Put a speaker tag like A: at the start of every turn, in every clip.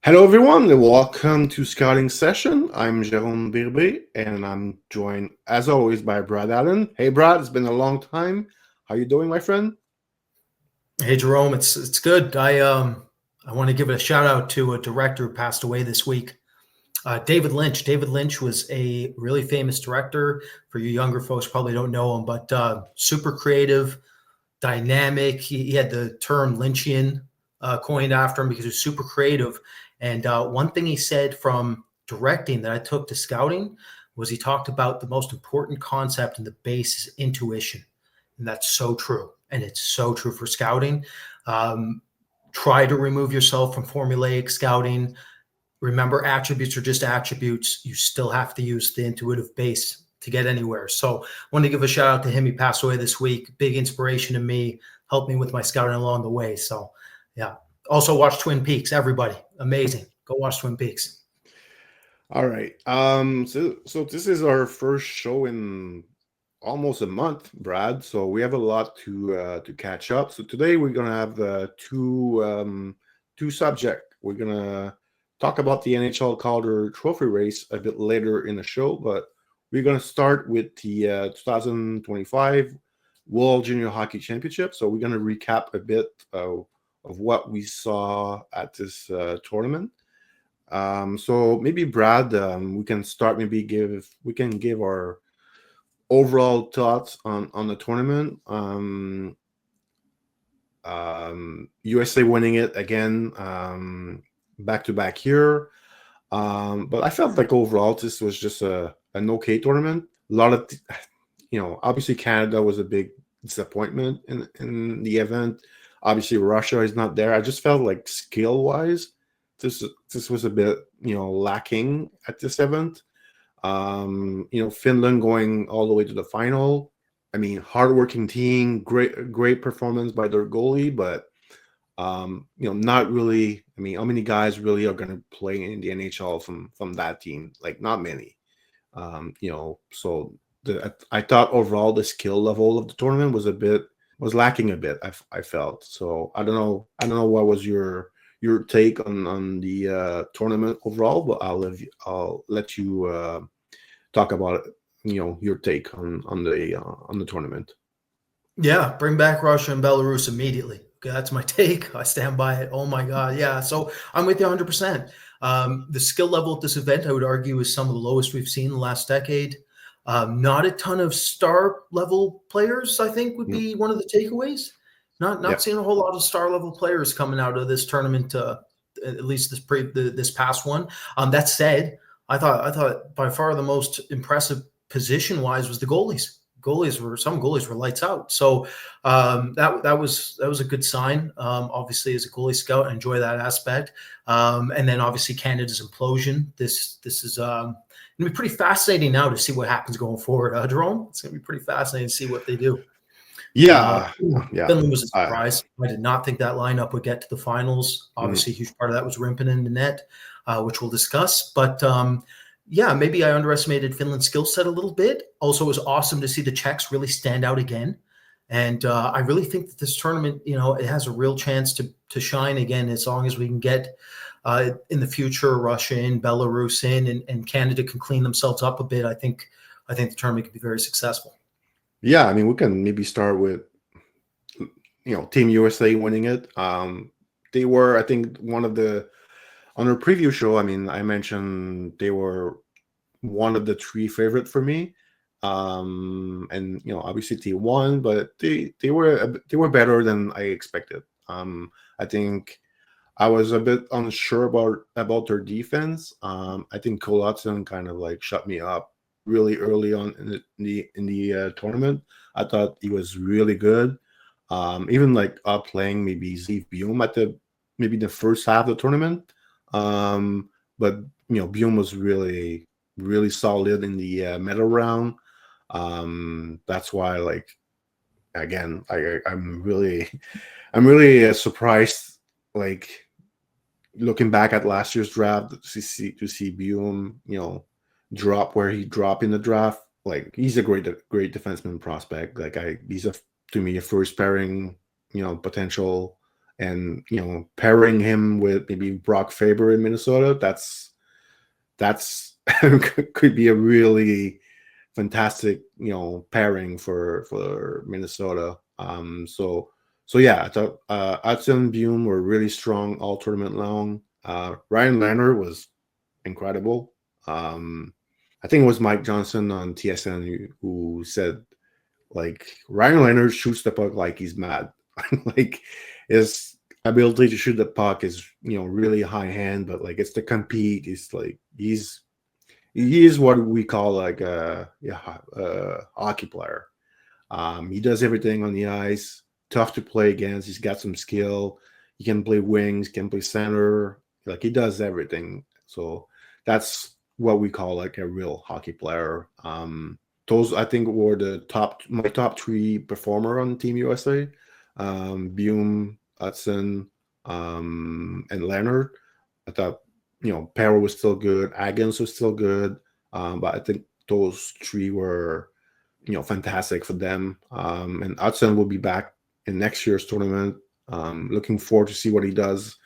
A: Hello, everyone, and welcome to Scouting Session. I'm Jérôme Bérubé, and I'm joined, as always, by Brad Allen. Hey, Brad, it's been a long time. How you doing, my friend?
B: Hey Jerome, it's good. I want to give a shout out to a director who passed away this week. David Lynch. David Lynch was a really famous director. For you younger folks, probably don't know him, but super creative, dynamic. He had the term Lynchian coined after him because he was super creative. And one thing he said from directing that I took to scouting was he talked about the most important concept in the base is intuition. And that's so true. And it's so true for scouting. Um, Try to remove yourself from formulaic scouting. Remember, attributes are just attributes. You still have to use the intuitive base to get anywhere. So I want to give a shout out to him. He passed away this week. Big inspiration to me, helped me with my scouting along the way. So yeah. Also watch Twin Peaks, everybody. Amazing. Go watch Twin Peaks.
A: All right. So this is our first show in almost a month, Brad. So we have a lot to catch up. So today we're gonna have two subject. We're gonna talk about the NHL Calder Trophy race a bit later in the show, but we're gonna start with the 2025 World Junior Hockey Championship. So we're gonna recap a bit of what we saw at this tournament. So maybe Brad, we can start. We can give our overall thoughts on the tournament. USA winning it again, back to back here. But I felt like overall this was just an okay tournament. A lot of, obviously Canada was a big disappointment in the event. Obviously Russia is not there. I just felt like skill wise, this was a bit lacking at this event. Finland going all the way to the final. I mean, hardworking team, great performance by their goalie, but not really. I mean, how many guys really are going to play in the NHL from that team? Like, not many. So I thought overall the skill level of the tournament was lacking a bit. I felt so. I don't know what was your take on the tournament overall, but I'll let you talk about your take on the tournament.
B: Yeah, bring back Russia and Belarus immediately. Okay, that's my take. I stand by it. Oh my God. Yeah. So I'm with you 100%. The skill level at this event, I would argue, is some of the lowest we've seen in the last decade. Not a ton of star level players, I think, would
A: Mm,
B: be one of the takeaways.
A: yeah,
B: Not seeing a whole lot of star level players coming out of this tournament, at least this past one. That said, I thought by far the most impressive position wise was the goalies. Some goalies were lights out. So that was a good sign. Obviously, as a goalie scout, I enjoy that aspect. And then obviously Canada's implosion. This is gonna be pretty fascinating now to see what happens going forward. Jerome, it's gonna be pretty fascinating to see what they do. Uh,
A: yeah, yeah.
B: Finland was a surprise. I did not think that lineup would get to the finals.
A: Mm,
B: Obviously, a huge part of that was Rimpin in the net, which we'll discuss. But yeah, maybe I underestimated Finland's skill set a little bit. Also, it was awesome to see the Czechs really stand out again. And I really think that this tournament, it has a real chance to shine again as long as we can get in the future Russia in, Belarus in, and Canada can clean themselves up a bit. I think the tournament could be very successful.
A: yeah, I mean, we can maybe start with Team USA winning it. They were, I think, one of the on our preview show. I mean, I mentioned they were one of the three favorite for me. And obviously they won, but they were better than I expected. I think I was a bit unsure about their defense. I think Cole Hudson kind of like shut me up really early on in the tournament. I thought he was really good. Even like playing maybe Steve Bume at the first half of the tournament. But Bume was really solid in the medal round. That's why, like, again, I'm really surprised, like, looking back at last year's draft to see Bume, drop where he dropped in the draft. Like, he's a great defenseman prospect. Like, he's to me a first pairing, potential and pairing him with maybe Brock Faber in Minnesota, that's could be a really fantastic pairing for Minnesota. So yeah, I thought Hudson and Bume were really strong all tournament long. Ryan Leonard was incredible. I think it was Mike Johnson on TSN who said, like, Ryan Leonard shoots the puck like he's mad. Like, his ability to shoot the puck is really high hand, but like it's to compete. It's like he is what we call like a hockey player. He does everything on the ice. Tough to play against. He's got some skill. He can play wings, can play center. Like, he does everything. So that's what we call like a real hockey player. Those, I think, were my top three performer on Team USA. Bume, Hudson, and Leonard. I thought Perro was still good. Agans was still good. But I think those three were fantastic for them. And Hudson will be back in next year's tournament. Looking forward to see what he does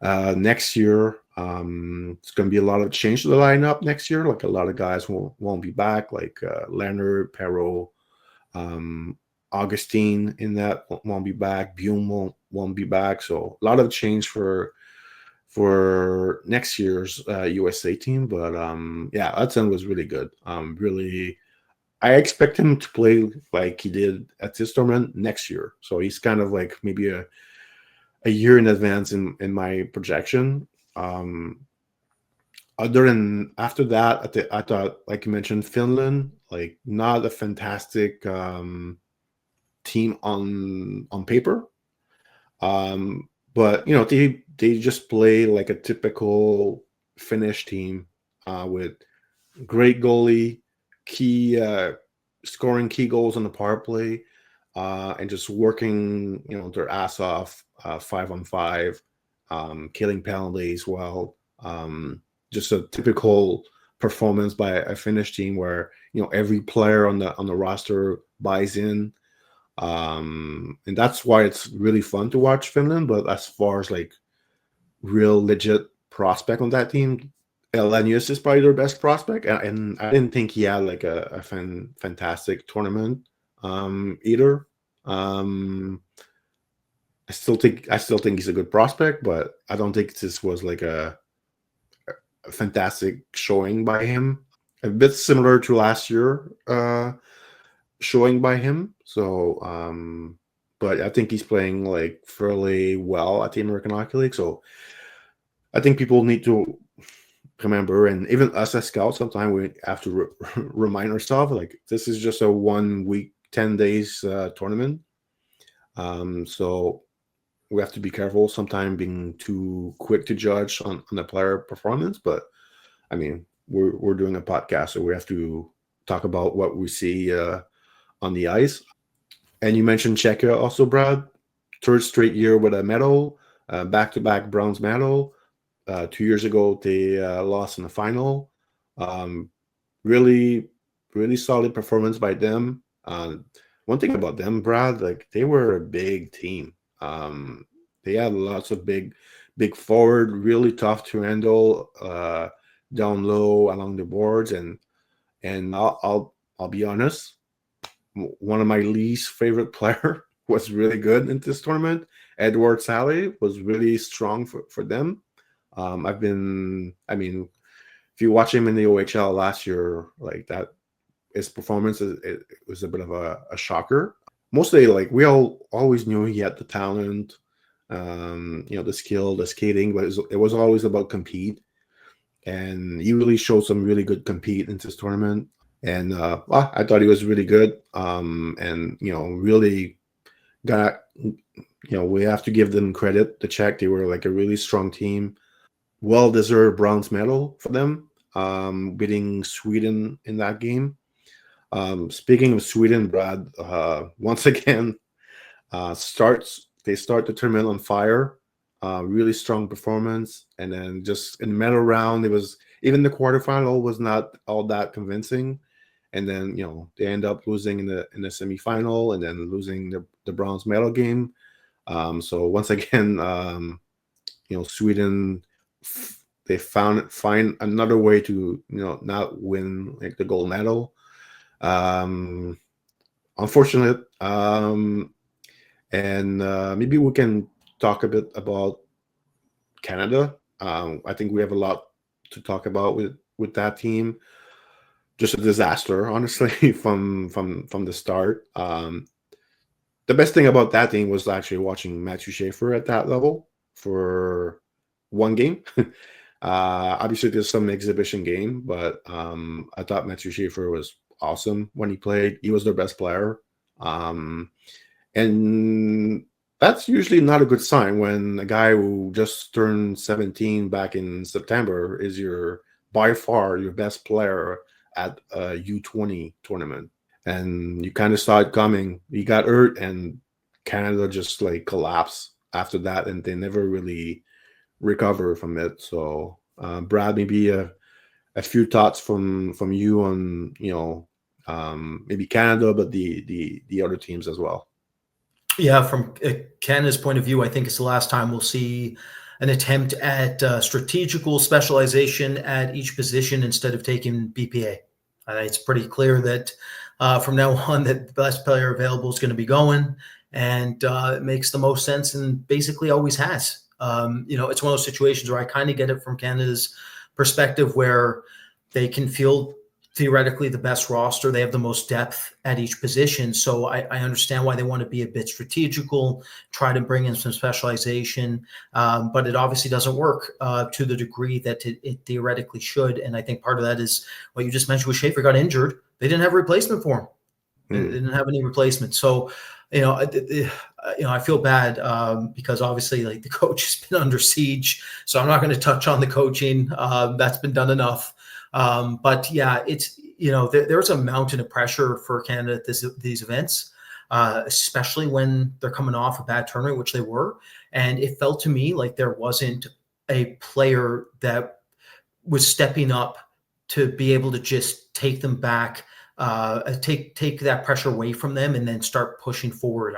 A: next year. It's going to be a lot of change to the lineup next year. Like, a lot of guys won't be back, like Leonard, Perro, Augustine in that won't be back. Bume won't be back. So a lot of change for next year's USA team. But yeah, Hudson was really good. Really, I expect him to play like he did at this tournament next year. So he's kind of like maybe a year in advance in my projection. Other than after that, I thought, like you mentioned, Finland, like, not a fantastic team on paper. But they just play like a typical Finnish team with great goalie, key scoring key goals on the power play, and just working their ass off 5-on-5, killing penalties well. Just a typical performance by a Finnish team where every player on the roster buys in. And that's why it's really fun to watch Finland. But as far as like real legit prospect on that team, Elenius is probably their best prospect, and I didn't think he had like a fantastic tournament either. I still think he's a good prospect, but I don't think this was like a fantastic showing by him. A bit similar to last year showing by him. So, but I think he's playing like fairly well at the American Hockey League. So I think people need to remember, and even us as scouts, sometimes we have to remind ourselves, like, this is just a 1 week, 10 days tournament. So we have to be careful sometimes being too quick to judge on the player performance. But I mean, we're doing a podcast, so we have to talk about what we see on the ice. And you mentioned Czechia also, Brad. Third straight year with a medal, back-to-back bronze medal. 2 years ago, they lost in the final. Really, really solid performance by them. One thing about them, Brad, like, they were a big team. They had lots of big forward, really tough to handle down low along the boards, and I'll be honest, one of my least favorite player was really good in this tournament. Edward Sally was really strong for them. I mean, if you watch him in the OHL last year, like, that, his performance it was a bit of a shocker. Mostly, like, we always knew he had the talent, the skill, the skating, but it was always about compete. And he really showed some really good compete in this tournament. And I thought he was really good. And really got, we have to give them credit. The Czech, they were like a really strong team. Well-deserved bronze medal for them, beating Sweden in that game. Speaking of Sweden, Brad, once again, they start the tournament on fire. Really strong performance, and then just in the medal round, it was, even the quarterfinal was not all that convincing, and then they end up losing in the semifinal, and then losing the bronze medal game. So once again, Sweden, they find another way to not win like the gold medal. Unfortunate. And maybe we can talk a bit about Canada. I think we have a lot to talk about with that team. Just a disaster, honestly, from the start. The best thing about that team was actually watching Matthew Schaefer at that level for one game. Obviously, there's some exhibition game, but I thought Matthew Schaefer was awesome when he played. He was their best player. And that's usually not a good sign when a guy who just turned 17 back in September is by far your best player at a U20 tournament. And you kind of saw it coming. He got hurt, and Canada just like collapsed after that, and they never really recover from it. So, Brad, maybe a few thoughts from you on maybe Canada, but the other teams as well.
B: Yeah, from Canada's point of view, I think it's the last time we'll see an attempt at strategical specialization at each position instead of taking BPA. It's pretty clear that from now on that the best player available is going to be going, and it makes the most sense and basically always has. It's one of those situations where I kind of get it from Canada's perspective where they can field theoretically the best roster. They have the most depth at each position. So I understand why they want to be a bit strategical, try to bring in some specialization, but it obviously doesn't work to the degree that it theoretically should. And I think part of that is what you just mentioned with Schaefer got injured. They didn't have a replacement for him. They didn't have any replacement. So, I feel bad because obviously like the coach has been under siege. So I'm not going to touch on the coaching. That's been done enough. But yeah, it's, there's a mountain of pressure for Canada at these events, especially when they're coming off a bad tournament, which they were. And it felt to me like there wasn't a player that was stepping up to be able to just take them back, take that pressure away from them and then start pushing forward.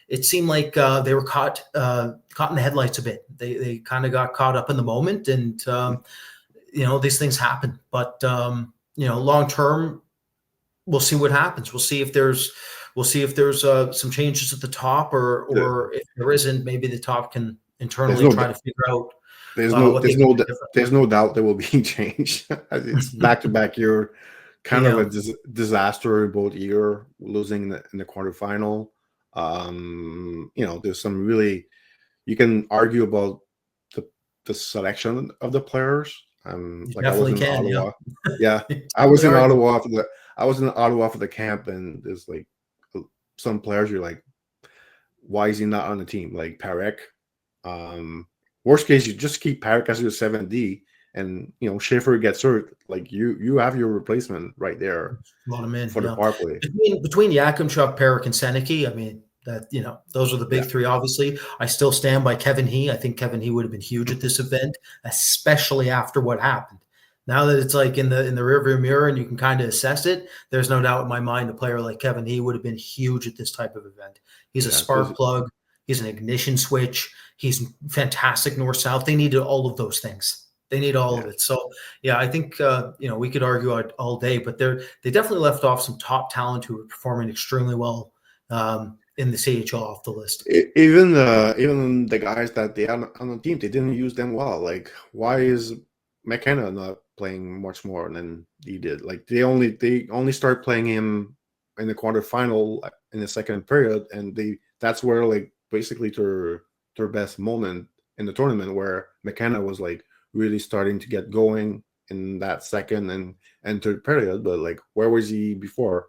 B: It seemed like they were caught in the headlights a bit. They kind of got caught up in the moment, and these things happen, but long term, we'll see what happens. We'll see if there's some changes at the top, or if there isn't, maybe the top can internally try to figure out.
A: There's no doubt there will be change. It's back to back year, kind of a disaster both year, losing in the quarterfinal. There's some really, you can argue about the selection of the players. Like I was in Ottawa. Yeah, I was in Ottawa for the camp, and there's like some players you're like, why is he not on the team? Like Parek. Worst case, you just keep Parek as your 7D, and Schaefer gets hurt. Like you have your replacement right there for the power play.
B: Between Yakimchuk, Parek, and Seneke, I mean, that those are the big three. Obviously, I still stand by Kevin He. I think Kevin He would have been huge at this event, especially after what happened. Now that it's like in the rearview mirror and you can kind of assess it, there's no doubt in my mind a player like Kevin He would have been huge at this type of event. He's a spark plug. He's an ignition switch. He's fantastic north-south. They needed all of those things. They need all of it. So, yeah, I think, we could argue all day, but they definitely left off some top talent who were performing extremely well in the CHL off the list.
A: Even the guys that they had on the team, they didn't use them well. Like, why is McKenna not playing much more than he did? Like, they only start playing him in the quarterfinal in the second period, and that's where like basically their best moment in the tournament, where McKenna was like really starting to get going in that second and third period. But like, where was he before?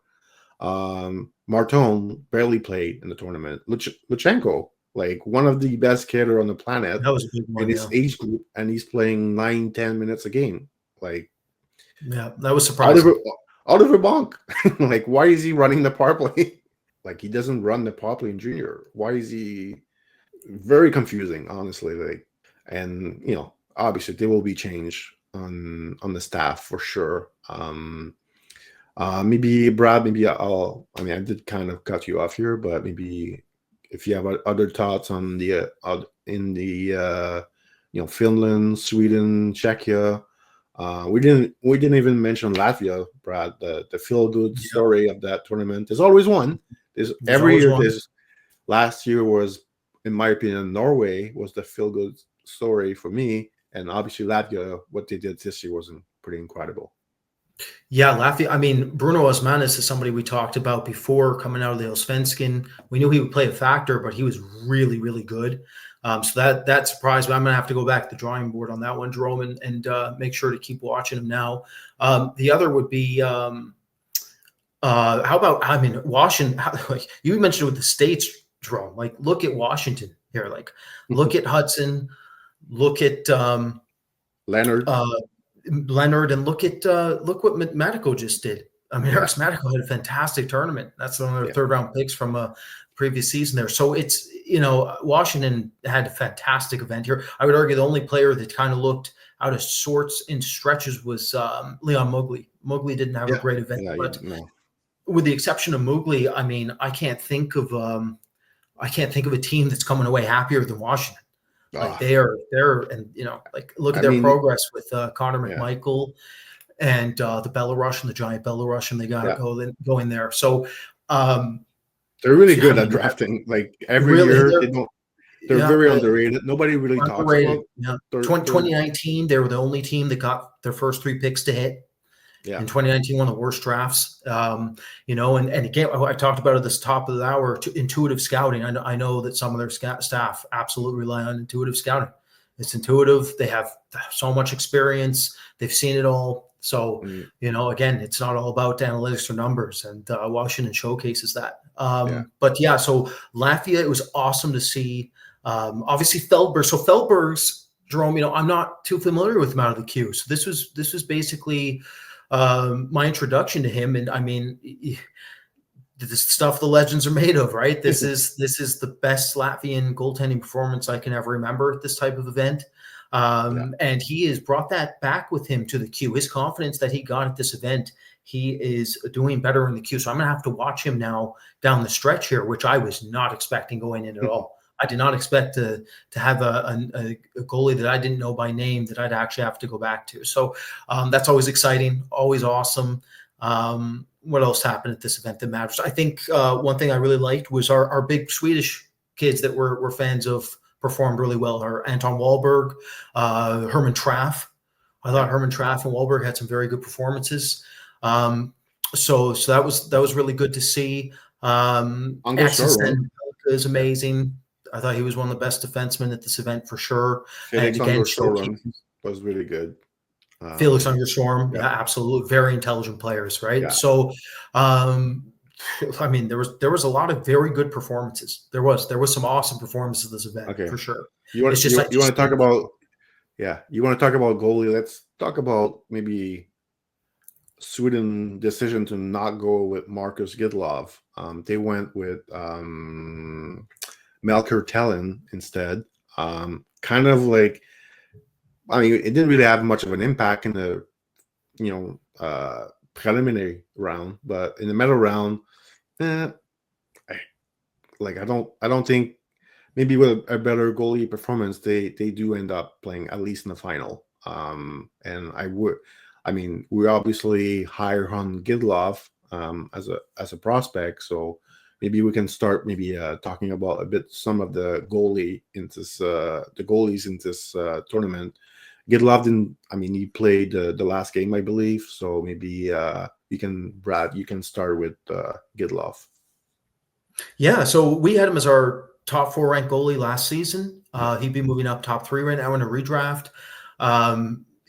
A: Martin barely played in the tournament. Luchenko, like one of the best kidder on the planet,
B: that was a big one,
A: in his age group, and he's playing 9-10 minutes a game. Like,
B: yeah, that was surprising.
A: Oliver Bonk, like, why is he running the power play? Like, he doesn't run the power play in junior. Why is he? Very confusing, honestly. Like, and obviously there will be change on the staff for sure. Maybe Brad, I did kind of cut you off here, but maybe if you have other thoughts on the in the Finland, Sweden, Czechia. We didn't even mention Latvia, Brad. The feel good
B: Yeah.
A: story of that tournament. There's always one. There's every
B: always
A: year.
B: one.
A: Last year was, in my opinion, Norway was the feel good story for me, and obviously Latvia. What they did this year was pretty incredible.
B: Yeah, Latvia. I mean, Bruno Osmanis is somebody we talked about before coming out of the Allsvenskan. We knew he would play a factor, but he was really, really good. So that surprised me. I'm going to have to go back to the drawing board on that one, Jérôme, and make sure to keep watching him now. The other would be, how about, I mean, Washington, like you mentioned with the States, Jérôme, like look at Washington here, like look at Hudson, look at
A: Leonard.
B: Leonard, and look what Matico just did. I mean, Eric Matico had a fantastic tournament. That's one of their third round picks from a previous season there. So it's, Washington had a fantastic event here. I would argue the only player that kind of looked out of sorts in stretches was Leon Mugli. Mugli didn't have a great event, but with the exception of Mugli, I mean, I can't think of a team that's coming away happier than Washington. Like they're and like look at their progress with Connor McMichael and the Belarusian, the giant Belarusian they got going there. So
A: they're really good at drafting. Like every year they're very underrated. Nobody really talks about.
B: Yeah. 2019, they were the only team that got their first 3 picks to hit. Yeah. In 2019, one of the worst drafts, and again, I talked about at this top of the hour, intuitive scouting. I know that some of their staff absolutely rely on intuitive scouting. It's intuitive. They have so much experience. They've seen it all. So, again, it's not all about analytics or numbers, and Washington showcases that. But yeah, so Latvia, it was awesome to see. Obviously, Feldberg. So Feldberg's, Jérôme, I'm not too familiar with him out of the queue. So this was basically my introduction to him. And I mean, this stuff the legends are made of, right? This is the best Latvian goaltending performance I can ever remember at this type of event. And he has brought that back with him to the queue. His confidence that he got at this event, he is doing better in the queue. So I'm going to have to watch him now down the stretch here, which I was not expecting going in at all. I did not expect to have a goalie that I didn't know by name that I'd actually have to go back to. So that's always exciting, always awesome. What else happened at this event that matters? I think one thing I really liked was our big Swedish kids that we're fans of performed really well. Our Anton Wahlberg, Herman Traff. I thought Herman Traff and Wahlberg had some very good performances. So that was really good to see. Axelsen is amazing. I thought he was one of the best defensemen at this event for sure.
A: Felix Andersson was really good.
B: Felix Andersson, absolutely, very intelligent players, right? Yeah. So, I mean, there was a lot of very good performances. There was some awesome performances at this event for sure.
A: You want to talk about goalie? Let's talk about maybe Sweden decision to not go with Marcus Gidlov. They went with Melker Tellin instead. Kind of like, I mean, it didn't really have much of an impact in the, preliminary round, but in the medal round, I don't think, maybe with a better goalie performance, they do end up playing at least in the final. And we obviously hire on Gidlov as a prospect, so maybe we can start talking about a bit some of the goalies in this tournament. Gidlov he played the last game, I believe, so maybe Brad, you can start with Gidlov.
B: Yeah, so we had him as our top 4 ranked goalie last season. He'd be moving up top 3 right now in a redraft.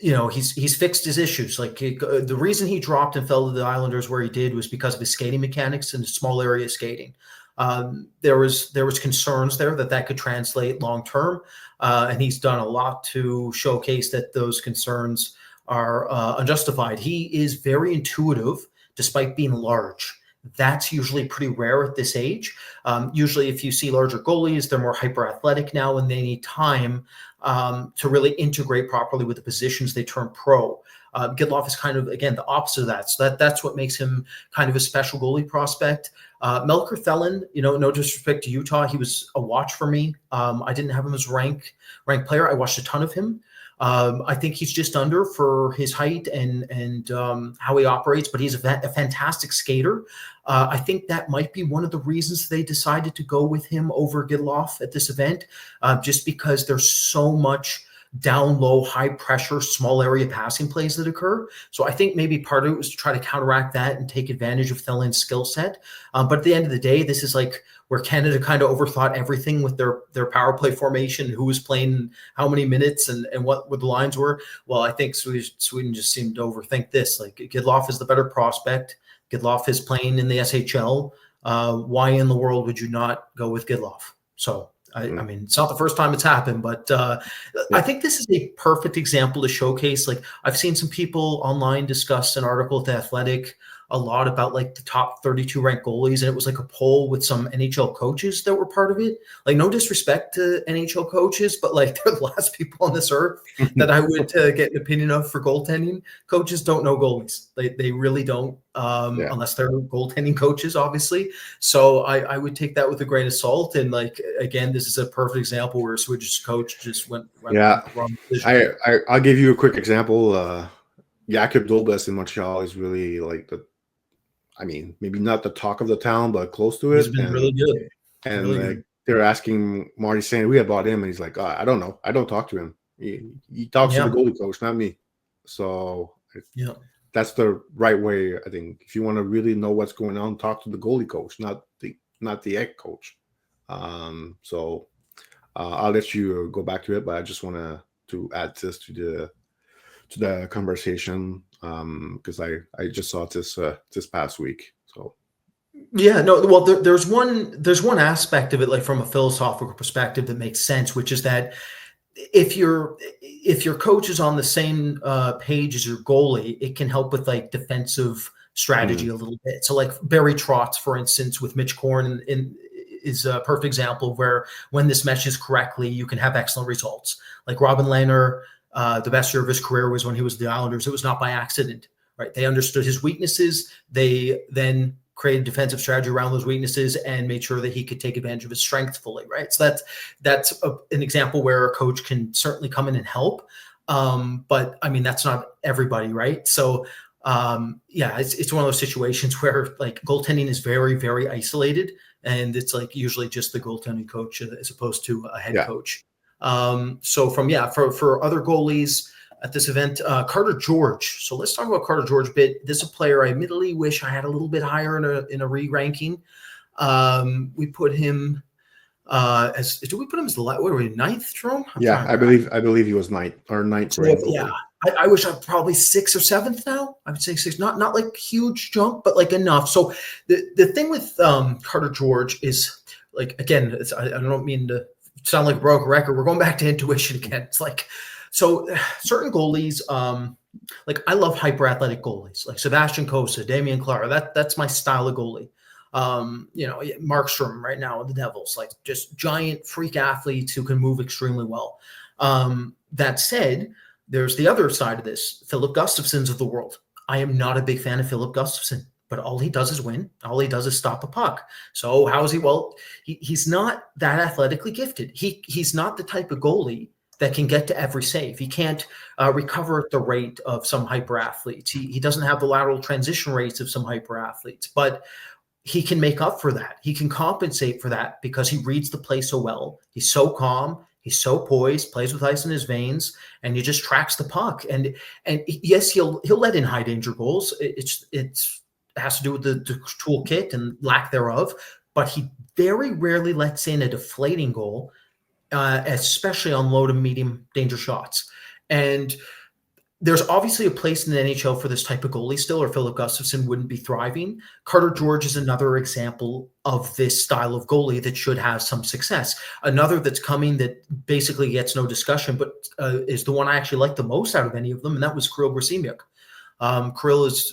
B: He's fixed his issues. Like the reason he dropped and fell to the Islanders where he did was because of his skating mechanics and small area skating. There was concerns there that could translate long term, and he's done a lot to showcase that those concerns are unjustified. He is very intuitive, despite being large. That's usually pretty rare at this age. Usually, if you see larger goalies, they're more hyper athletic now, and they need time to really integrate properly with the positions they turn pro. Gidlov is kind of, again, the opposite of that. So that's what makes him kind of a special goalie prospect. Melker Thelen, no disrespect to Utah, he was a watch for me. I didn't have him as ranked player. I watched a ton of him. I think he's just under for his height and how he operates, but he's a fantastic skater. I think that might be one of the reasons they decided to go with him over Gidloff at this event, just because there's so much down low, high pressure, small area passing plays that occur. So I think maybe part of it was to try to counteract that and take advantage of Thelen's skill set. But at the end of the day, this is like where Canada kind of overthought everything with their power play formation, who was playing how many minutes and what the lines were. Well, I think Sweden just seemed to overthink this. Like, Gidloff is the better prospect. Gidloff is playing in the SHL. Why in the world would you not go with Gidloff? So I mean, it's not the first time it's happened, but I think this is a perfect example to showcase. Like, I've seen some people online discuss an article at The Athletic a lot about like the top 32 ranked goalies, and it was like a poll with some NHL coaches that were part of it. Like, no disrespect to NHL coaches, but like, they're the last people on this earth that I would get an opinion of for goaltending. Coaches don't know goalies. They really don't, unless they're goaltending coaches, obviously. So I would take that with a grain of salt. And like, again, this is a perfect example where a Swedish coach just went wrong decision.
A: I'll give you a quick example. Jakob Dolbes in Montreal is really like maybe not the talk of the town, but close to it.
B: He's been really good.
A: And
B: really good.
A: They're asking Marty St. Louis about him, and he's like, I don't know. I don't talk to him. He talks to the goalie coach, not me. So that's the right way, I think. If you want to really know what's going on, talk to the goalie coach, not the head coach. So I'll let you go back to it, but I just want to add this to the conversation, because I just saw this past week. So
B: well, there's one aspect of it, like from a philosophical perspective, that makes sense, which is that if your coach is on the same page as your goalie, it can help with like defensive strategy a little bit. So like Barry Trotz, for instance, with Mitch Korn is a perfect example where when this meshes correctly, you can have excellent results. Like Robin Lehner, the best year of his career was when he was with the Islanders. It was not by accident, right? They understood his weaknesses. They then created defensive strategy around those weaknesses and made sure that he could take advantage of his strength fully, right? So that's an example where a coach can certainly come in and help. But I mean, that's not everybody, right? So it's one of those situations where like goaltending is very, very isolated, and it's like usually just the goaltending coach as opposed to a head coach. So for other goalies at this event, Carter George. So let's talk about Carter George a bit. This is a player I admittedly wish I had a little bit higher in a re-ranking. We put him did we put him as what are we, ninth, Jerome?
A: I believe he was ninth.
B: Yeah. I wish I'm probably sixth or seventh now. I would say sixth, not like huge jump, but like enough. So the thing with Carter George is, like, again, I don't mean to sound like a broken record. We're going back to intuition again. It's like, so certain goalies, like I love hyper athletic goalies, like Sebastian Cossa, Damian Clara. That's my style of goalie. Markstrom right now with the Devils, like just giant freak athletes who can move extremely well. That said, there's the other side of this, Philip Gustafson's of the world. I am not a big fan of Philip Gustafson, but all he does is win. All he does is stop a puck. So how is he? Well, he's not that athletically gifted. He's not the type of goalie that can get to every save. He can't recover at the rate of some hyper athletes. He doesn't have the lateral transition rates of some hyper athletes, but he can make up for that. He can compensate for that because he reads the play so well. He's so calm. He's so poised, plays with ice in his veins, and he just tracks the puck. And yes, he'll let in high danger goals. It has to do with the toolkit and lack thereof, but he very rarely lets in a deflating goal, especially on low to medium danger shots. And there's obviously a place in the NHL for this type of goalie still, or Philip Gustafson wouldn't be thriving. Carter George is another example of this style of goalie that should have some success. Another that's coming that basically gets no discussion, but is the one I actually like the most out of any of them, and that was Kirill Gracimiuk. Kirill is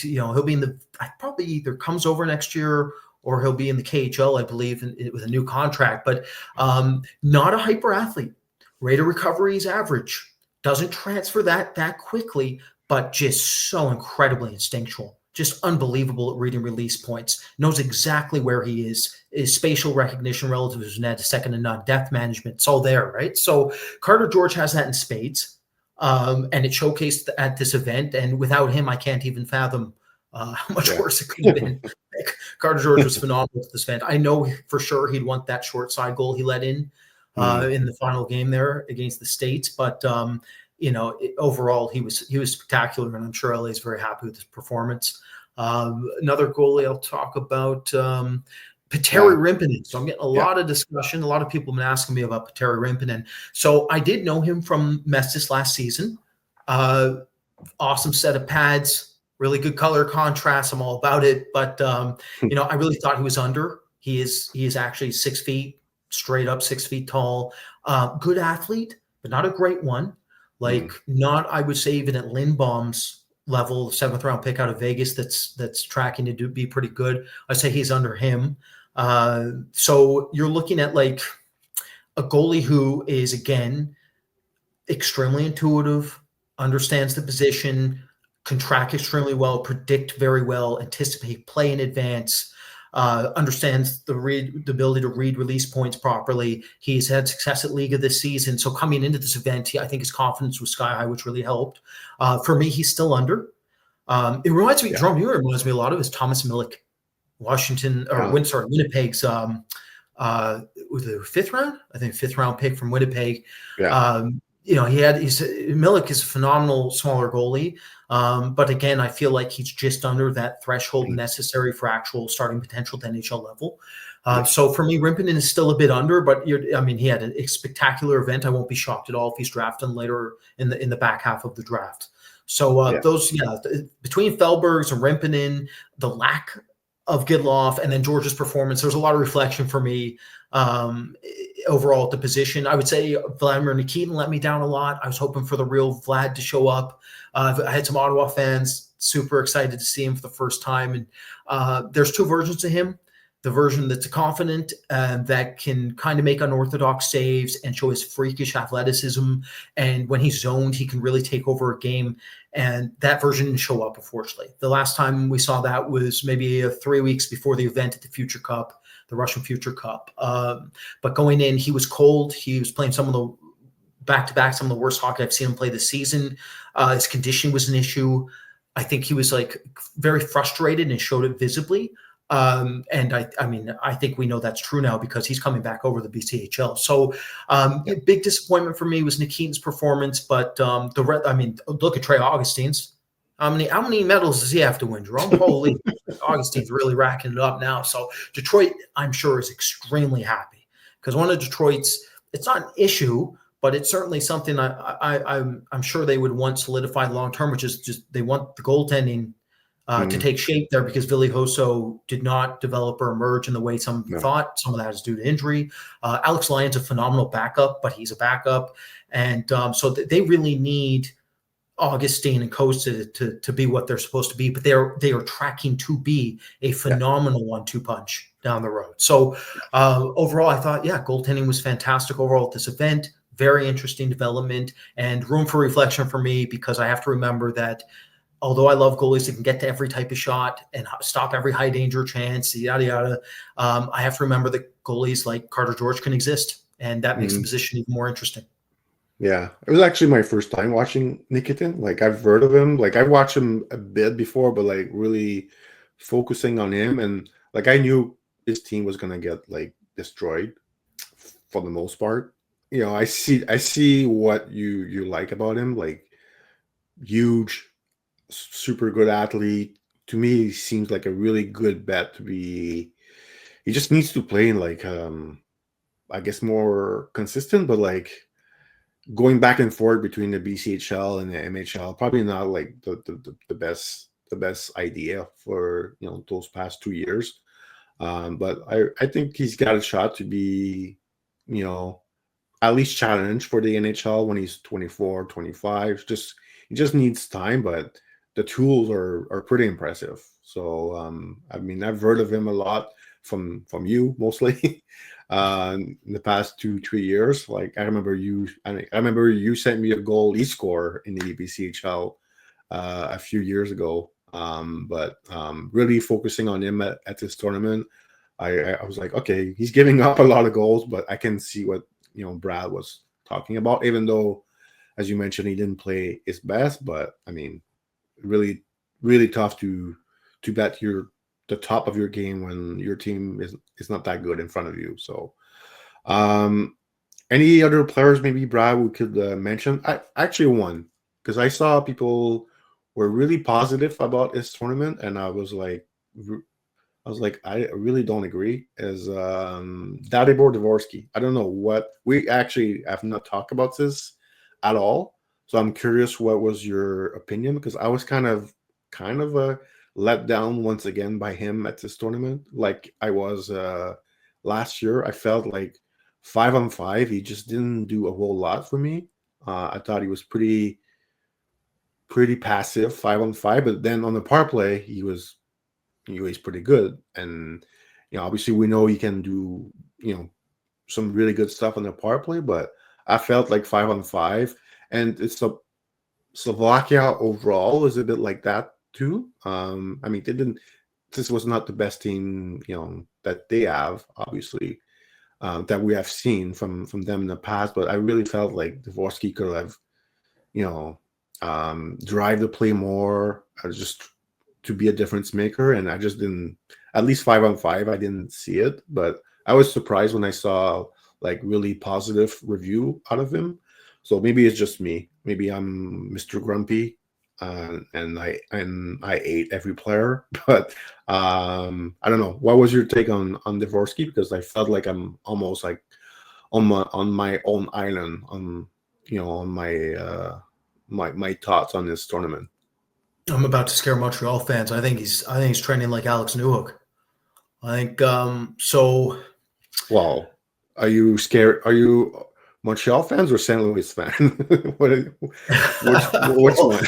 B: he'll be in the, probably either comes over next year or he'll be in the KHL, I believe, with a new contract, but not a hyper athlete. Rate of recovery is average. Doesn't transfer that quickly, but just so incredibly instinctual. just unbelievable at reading release points, knows exactly where he is. His spatial recognition relative to his net is second to none. Depth management, it's all there, right? So Carter George has that in spades, and it showcased at this event. And without him, I can't even fathom how much worse it could have been. Carter George was phenomenal at this event. I know for sure he'd want that short side goal he let in the final game there against the States, but overall he was spectacular, and I'm sure LA is very happy with his performance. Another goalie I'll talk about, Petteri Rimponen. So I'm getting a lot of discussion. A lot of people have been asking me about Petteri Rimponen. So I did know him from Mestis last season. Awesome set of pads, really good color contrast. I'm all about it. But I really thought he was under. He is actually 6 feet, straight up 6 feet tall. Good athlete, but not a great one. Not, I would say, even at Lindbaum's level, 7th round pick out of Vegas that's tracking to be pretty good. I say he's under him. So you're looking at like a goalie who is, again, extremely intuitive, understands the position, can track extremely well, predict very well, anticipate play in advance, understands the ability to read release points properly. He's had success at Liga this season. So coming into this event, I think his confidence was sky high, which really helped. For me, he's still under. It reminds me, Jérôme, you reminds me a lot of is Thomas Milik, Winnipeg's was it 5th round? I think 5th round pick from Winnipeg. Milik is a phenomenal smaller goalie. But again, I feel like he's just under that threshold necessary for actual starting potential at NHL level. So for me, Rimponen is still a bit under, but he had a spectacular event. I won't be shocked at all if he's drafted later in the back half of the draft. So between Felbergs and Rimponen, the lack of Gidloff, and then George's performance, there's a lot of reflection for me overall at the position. I would say Vladimir Nikitin let me down a lot. I was hoping for the real Vlad to show up. I had some Ottawa fans super excited to see him for the first time. And there's two versions of him. The version that's confident that can kind of make unorthodox saves and show his freakish athleticism. And when he's zoned, he can really take over a game. And that version didn't show up, unfortunately. The last time we saw that was maybe 3 weeks before the event at the Future Cup, the Russian Future Cup. But going in, he was cold. He was playing some of the back-to-back, some of the worst hockey I've seen him play this season. His condition was an issue. I think he was very frustrated and showed it visibly. And I think we know that's true now because he's coming back over the BCHL. So big disappointment for me was Nikitin's performance, but look at Trey Augustine's. How many medals does he have to win, Jérôme? Holy, Augustine's really racking it up now. So Detroit, I'm sure, is extremely happy because one of Detroit's, it's not an issue, but it's certainly something I'm sure they would want solidified long term, which is just they want the goaltending to take shape there because Ville Hosso did not develop or emerge in the way some thought. Some of that is due to injury. Alex Lyon's a phenomenal backup, but he's a backup. And so they really need Augustine and Costa to be what they're supposed to be, but they are tracking to be a phenomenal 1-2 punch down the road. So overall, I thought, goaltending was fantastic overall at this event. Very interesting development and room for reflection for me because I have to remember that although I love goalies that can get to every type of shot and stop every high danger chance, yada, yada, I have to remember that goalies like Carter George can exist, and that makes the position even more interesting.
A: Yeah, it was actually my first time watching Nikitin. I've heard of him. I've watched him a bit before, but really focusing on him. And I knew his team was going to get destroyed for the most part. I see what you like about him. Huge, super good athlete. To me, he seems like a really good bet to be. He just needs to play in I guess more consistent, but going back and forth between the BCHL and the MHL, probably not the best idea for those past 2 years. But I think he's got a shot to be at least challenged for the NHL when he's 24, 25. He just needs time, but the tools are pretty impressive. So I've heard of him a lot from you mostly. In the past 2-3 years, I remember you sent me a goal he scored in the BCHL a few years ago. But really focusing on him at this tournament, I was like, okay, he's giving up a lot of goals, but I can see what Brad was talking about. Even though, as you mentioned, he didn't play his best, but I mean, really, really tough to bet the top of your game when your team is not that good in front of you. So, any other players maybe Brad we could mention? I actually one because I saw people were really positive about his tournament, and I really don't agree. As Dalibor Dvorsky, I don't know what we actually have not talked about this at all. So I'm curious, what was your opinion? Because I was kind of let down once again by him at this tournament, like I was last year. I felt like 5-on-5, he just didn't do a whole lot for me. I thought he was pretty passive 5-on-5, but then on the power play, he's pretty good. And obviously we know he can do some really good stuff on the power play, but I felt like 5-on-5, and it's a Slovakia overall is a bit like that too. I mean, this was not the best team that they have, obviously, that we have seen from them in the past, but I really felt like Dvorsky could have drive the play more, just to be a difference maker. And I just didn't, at least 5-on-5, I didn't see it. But I was surprised when I saw like really positive review out of him. So maybe it's just me. Maybe I'm Mr. Grumpy, and I hate every player. But I don't know. What was your take on Dvorsky? Because I felt like I'm almost like on my own island on my thoughts on this tournament.
B: I'm about to scare Montreal fans. I think he's training like Alex Newhook. I think so.
A: Well, are you scared? Are you Montreal fans or St. Louis fan? Which one?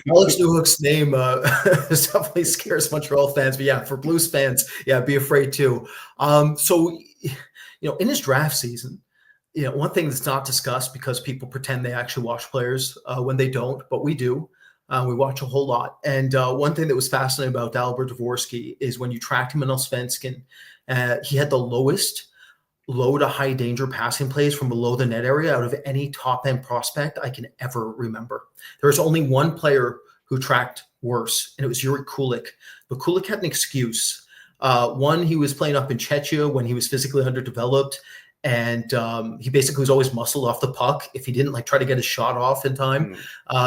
B: Alex Newhook's name definitely scares Montreal fans, but yeah, for Blues fans, yeah, be afraid too. So in his draft season, one thing that's not discussed because people pretend they actually watch players when they don't, but we do. We watch a whole lot. And one thing that was fascinating about Dalibor Dvorsky is when you tracked him in Allsvenskan, he had the lowest low to high danger passing plays from below the net area out of any top end prospect I can ever remember. There was only one player who tracked worse, and it was Yuri Kulik. But Kulik had an excuse. One, he was playing up in Czechia when he was physically underdeveloped, and he basically was always muscled off the puck if he didn't like try to get his shot off in time.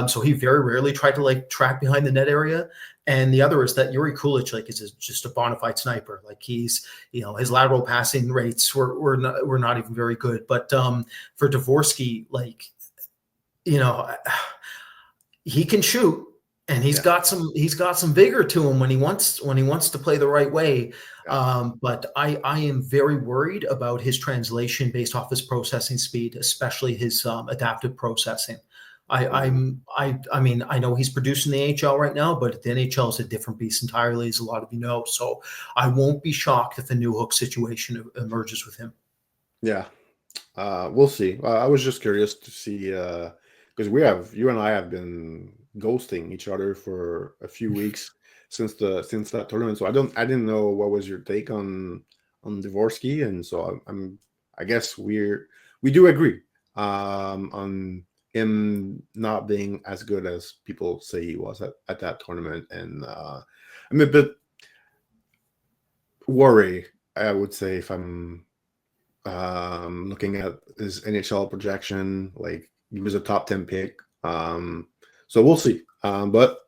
B: So he very rarely tried to like track behind the net area. And the other is that Yuri Kulich is just a bona fide sniper. Like he's, his lateral passing rates were not even very good. But for Dvorsky, like, he can shoot, and he's got some vigor to him when he wants to play the right way. But I am very worried about his translation based off his processing speed, especially his adaptive processing. I mean, I know he's producing the NHL right now, but the NHL is a different beast entirely, as a lot of you know. So I won't be shocked if a Newhook situation emerges with him.
A: Yeah, we'll see. I was just curious to see because you and I have been ghosting each other for a few weeks since that tournament. So I didn't know what was your take on Dvorsky, and so I guess we do agree on him not being as good as people say he was at that tournament. And I'm a bit worried, I would say, if I'm looking at his NHL projection. Like, he was a top 10 pick. So we'll see. But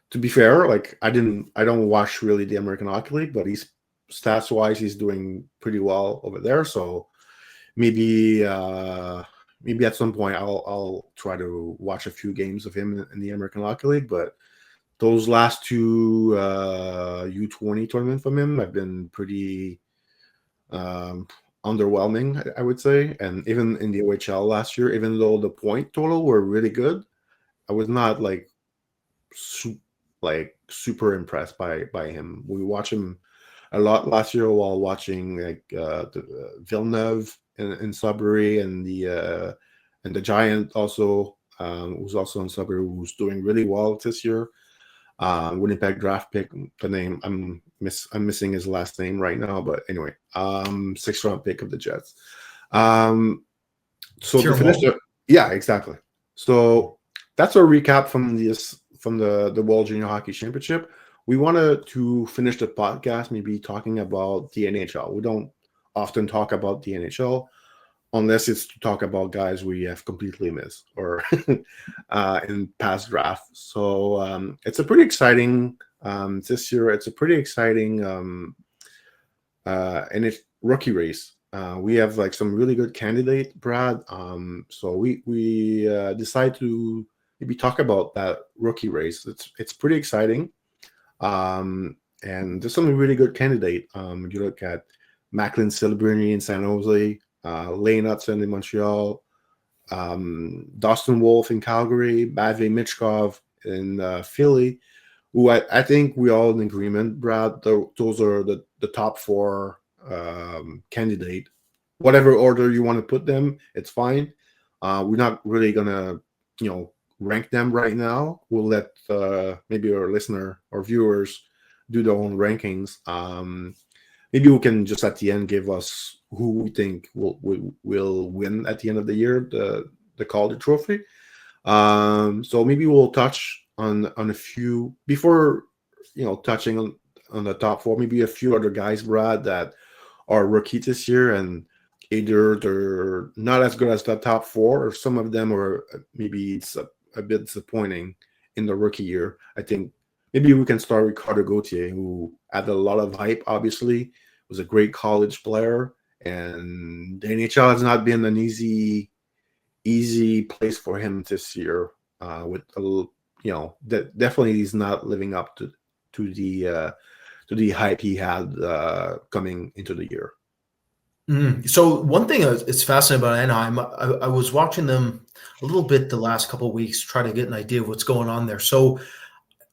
A: to be fair, like I don't watch really the American Hockey League, but he's stats wise, he's doing pretty well over there. So maybe at some point I'll try to watch a few games of him in the American Hockey League. But those last two U20 tournaments from him have been pretty underwhelming, I would say. And even in the OHL last year, even though the point total were really good, I was not like super impressed by him. We watched him a lot last year while watching like the Villeneuve in Sudbury, and the Giant also, who's also in Sudbury, who's doing really well this year. Winnipeg draft pick. The name I'm missing his last name right now, but anyway, 6th round pick of the Jets. So to
B: Kieran
A: finish
B: Wall.
A: yeah, exactly. So that's our recap from the World Junior Hockey Championship. We wanted to finish the podcast maybe talking about the NHL. We don't often talk about the NHL unless it's to talk about guys we have completely missed or in past drafts. So it's a pretty exciting this year. It's a pretty exciting and it's rookie race. We have like some really good candidate, Brad. So we decide to maybe talk about that rookie race. It's pretty exciting. And there's some really good candidate. You look at Macklin Silberni in San Jose, Lane Hudson in Montreal, Dustin Wolf in Calgary, Matvey Michkov in Philly, who I think we all in agreement, Brad. Those are the top four candidate. Whatever order you want to put them, it's fine. We're not really gonna, rank them right now. We'll let maybe our listener or viewers do their own rankings. Maybe we can just at the end give us who we think will win at the end of the year the Calder Trophy. So maybe we'll touch on a few before touching on the top four. Maybe a few other guys, Brad, that are rookie this year, and either they're not as good as the top four, or some of them are maybe it's a bit disappointing in the rookie year. I think maybe we can start with Carter Gauthier, who had a lot of hype. Obviously, was a great college player, and the NHL has not been an easy place for him this year. With a little, that definitely he's not living up to the hype he had coming into the year.
B: So one thing it's fascinating about Anaheim, I was watching them a little bit the last couple of weeks, try to get an idea of what's going on there. So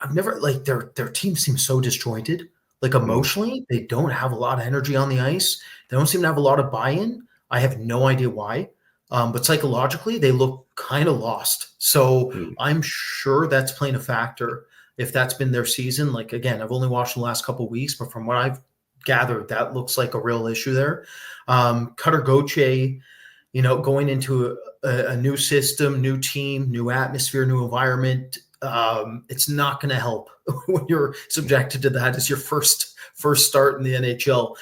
B: I've never like their team seems so disjointed. Like emotionally, they don't have a lot of energy on the ice. They don't seem to have a lot of buy-in. I have no idea why. But psychologically, they look kind of lost. So I'm sure that's playing a factor if that's been their season. Like again, I've only watched the last couple of weeks, but from what I've gathered, that looks like a real issue there. Cutter Gauthier, going into a new system, new team, new atmosphere, new environment. It's not going to help when you're subjected to that as your first start in the NHL.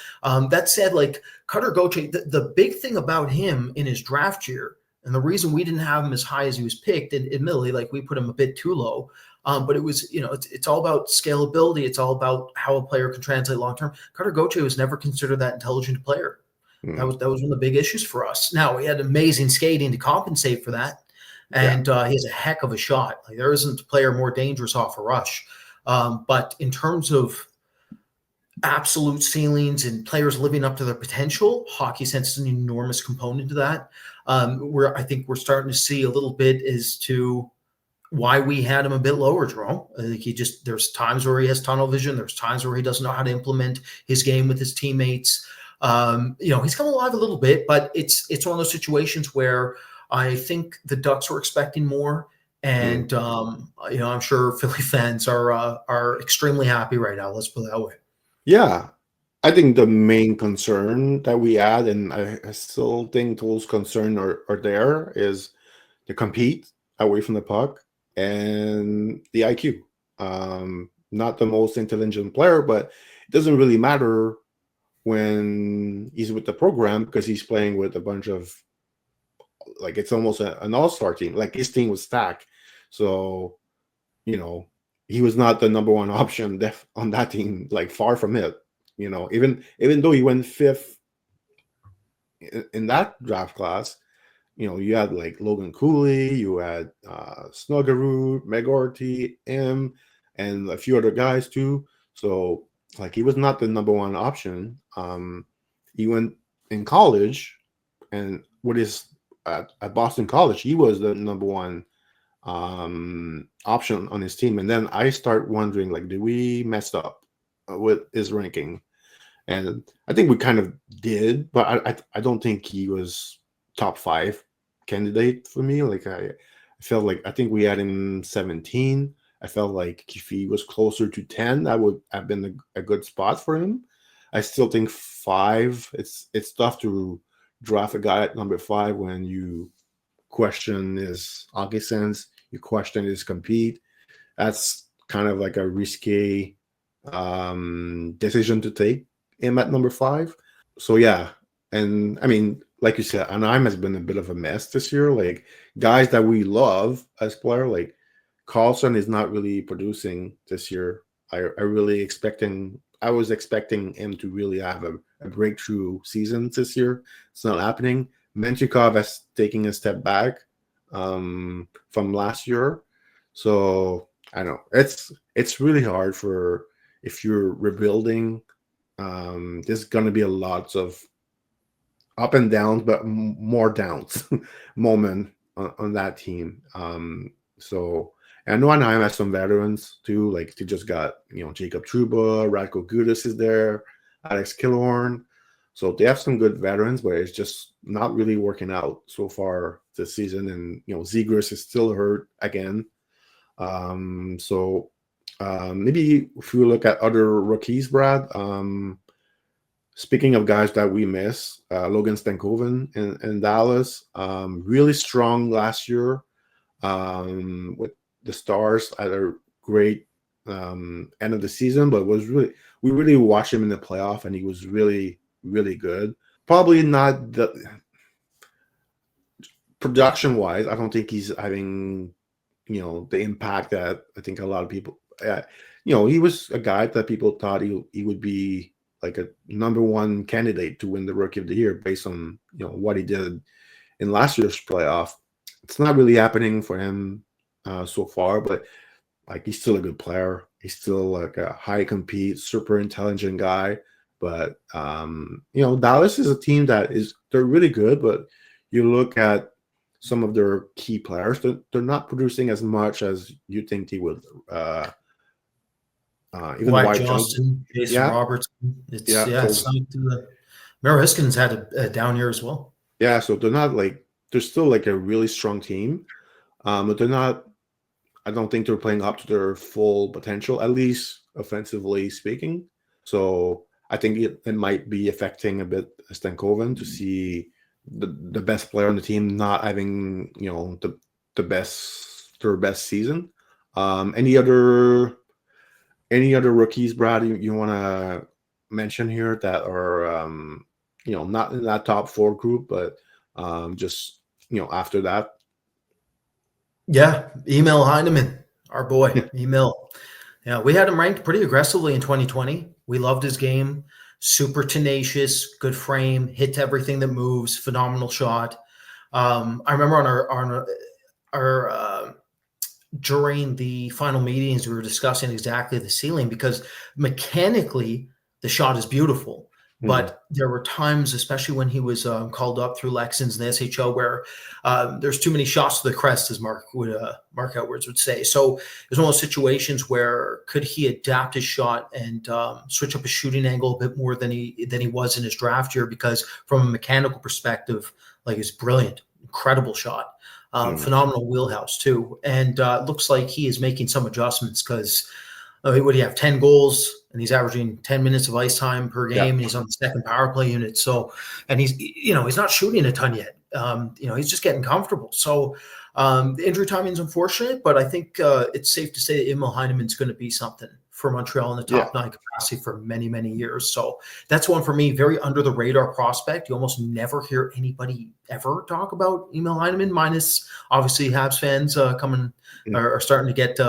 B: That said, like Cutter Gauthier, the big thing about him in his draft year, and the reason we didn't have him as high as he was picked, and admittedly, like we put him a bit too low. But it was, it's all about scalability. It's all about how a player can translate long term. Cutter Gauthier was never considered that intelligent player. That was one of the big issues for us. Now, he had amazing skating to compensate for that. And he has a heck of a shot. Like there isn't a player more dangerous off a rush. But in terms of absolute ceilings and players living up to their potential, hockey sense is an enormous component to that. Where I think we're starting to see a little bit as to why we had him a bit lower, Jerome. I think there's times where he has tunnel vision. There's times where he doesn't know how to implement his game with his teammates. He's come alive a little bit, but it's one of those situations where I think the Ducks were expecting more, and I'm sure Philly fans are extremely happy right now. Let's put it that way.
A: Yeah, I think the main concern that we had, and I still think those concerns are there, is to compete away from the puck and the IQ. Not the most intelligent player, but it doesn't really matter when he's with the program because he's playing with a bunch of, like, it's almost an all-star team. Like his team was stacked. So, he was not the number one option on that team, like far from it. Even though he went fifth in that draft class, you had like Logan Cooley, you had Snuggerud, Megorty, M, and a few other guys too. So like he was not the number one option. He went in college, and what is at Boston College, he was the number one option on his team. And then I start wondering, like, did we mess up with his ranking? And I think we kind of did, but I don't think he was top 5 candidate for me. Like I felt like I think we had him 17. I felt like if he was closer to 10, that would have been a good spot for him. I still think 5. It's tough to draft a guy at number 5 when you question his hockey sense, you question his compete. That's kind of like a risky decision to take him at number 5. So yeah, and I mean, like you said, Anaheim has been a bit of a mess this year. Like guys that we love as player, like Carlson is not really producing this year. I was expecting him to really have a breakthrough season this year. It's not happening. Menchikov has taken a step back from last year. So I know it's really hard for if you're rebuilding. There's gonna be a lots of up and downs, but more downs moment on that team. So and Anaheim has some veterans too. Like they just got Jacob Trouba, Radko Gudas is there, Alex Killorn. So they have some good veterans, but it's just not really working out so far this season. And Zegras is still hurt again. So maybe if you look at other rookies, Brad. Speaking of guys that we miss, Logan Stankoven in Dallas, really strong last year with the Stars at a great end of the season, but we really watched him in the playoff, and he was really, really good. Probably not the production-wise. I don't think he's having the impact that I think a lot of people. He was a guy that people thought he would be like a number 1 candidate to win the Rookie of the Year based on what he did in last year's playoff. It's not really happening for him so far, but like he's still a good player. He's still like a high compete, super intelligent guy. But Dallas is a team they're really good, but you look at some of their key players, they're not producing as much as you think they would. Even
B: Wyatt Johnston, Jason Robertson. It's not Miro Heiskanen had a down year as well.
A: Yeah, so they're still like a really strong team, but they're not. I don't think they're playing up to their full potential, at least offensively speaking. So I think it might be affecting a bit Stankoven to see the best player on the team not having their best season. Any other rookies, Brad, you want to mention here that are not in that top 4 group, but just after that?
B: Yeah, Emil Heineman, our boy, Emil. Yeah, we had him ranked pretty aggressively in 2020. We loved his game. Super tenacious, good frame, hit everything that moves, phenomenal shot. I remember on our during the final meetings, we were discussing exactly the ceiling because mechanically the shot is beautiful. But there were times, especially when he was called up through Lexington and the SHL, where there's too many shots to the crest, as Mark Edwards would say. So there's one of those situations where could he adapt his shot and switch up his shooting angle a bit more than he was in his draft year? Because from a mechanical perspective, like it's brilliant, incredible shot, phenomenal wheelhouse too, and looks like he is making some adjustments because. What do you have? 10 goals, and he's averaging 10 minutes of ice time per game, and he's on the second power play unit. So, and he's not shooting a ton yet. He's just getting comfortable. So, the injury timing is unfortunate, but I think it's safe to say that Emil Heineman's going to be something for Montreal in the top 9 capacity for many, many years. So that's one for me, very under the radar prospect. You almost never hear anybody ever talk about Emil Heineman, minus obviously Habs fans coming are starting to get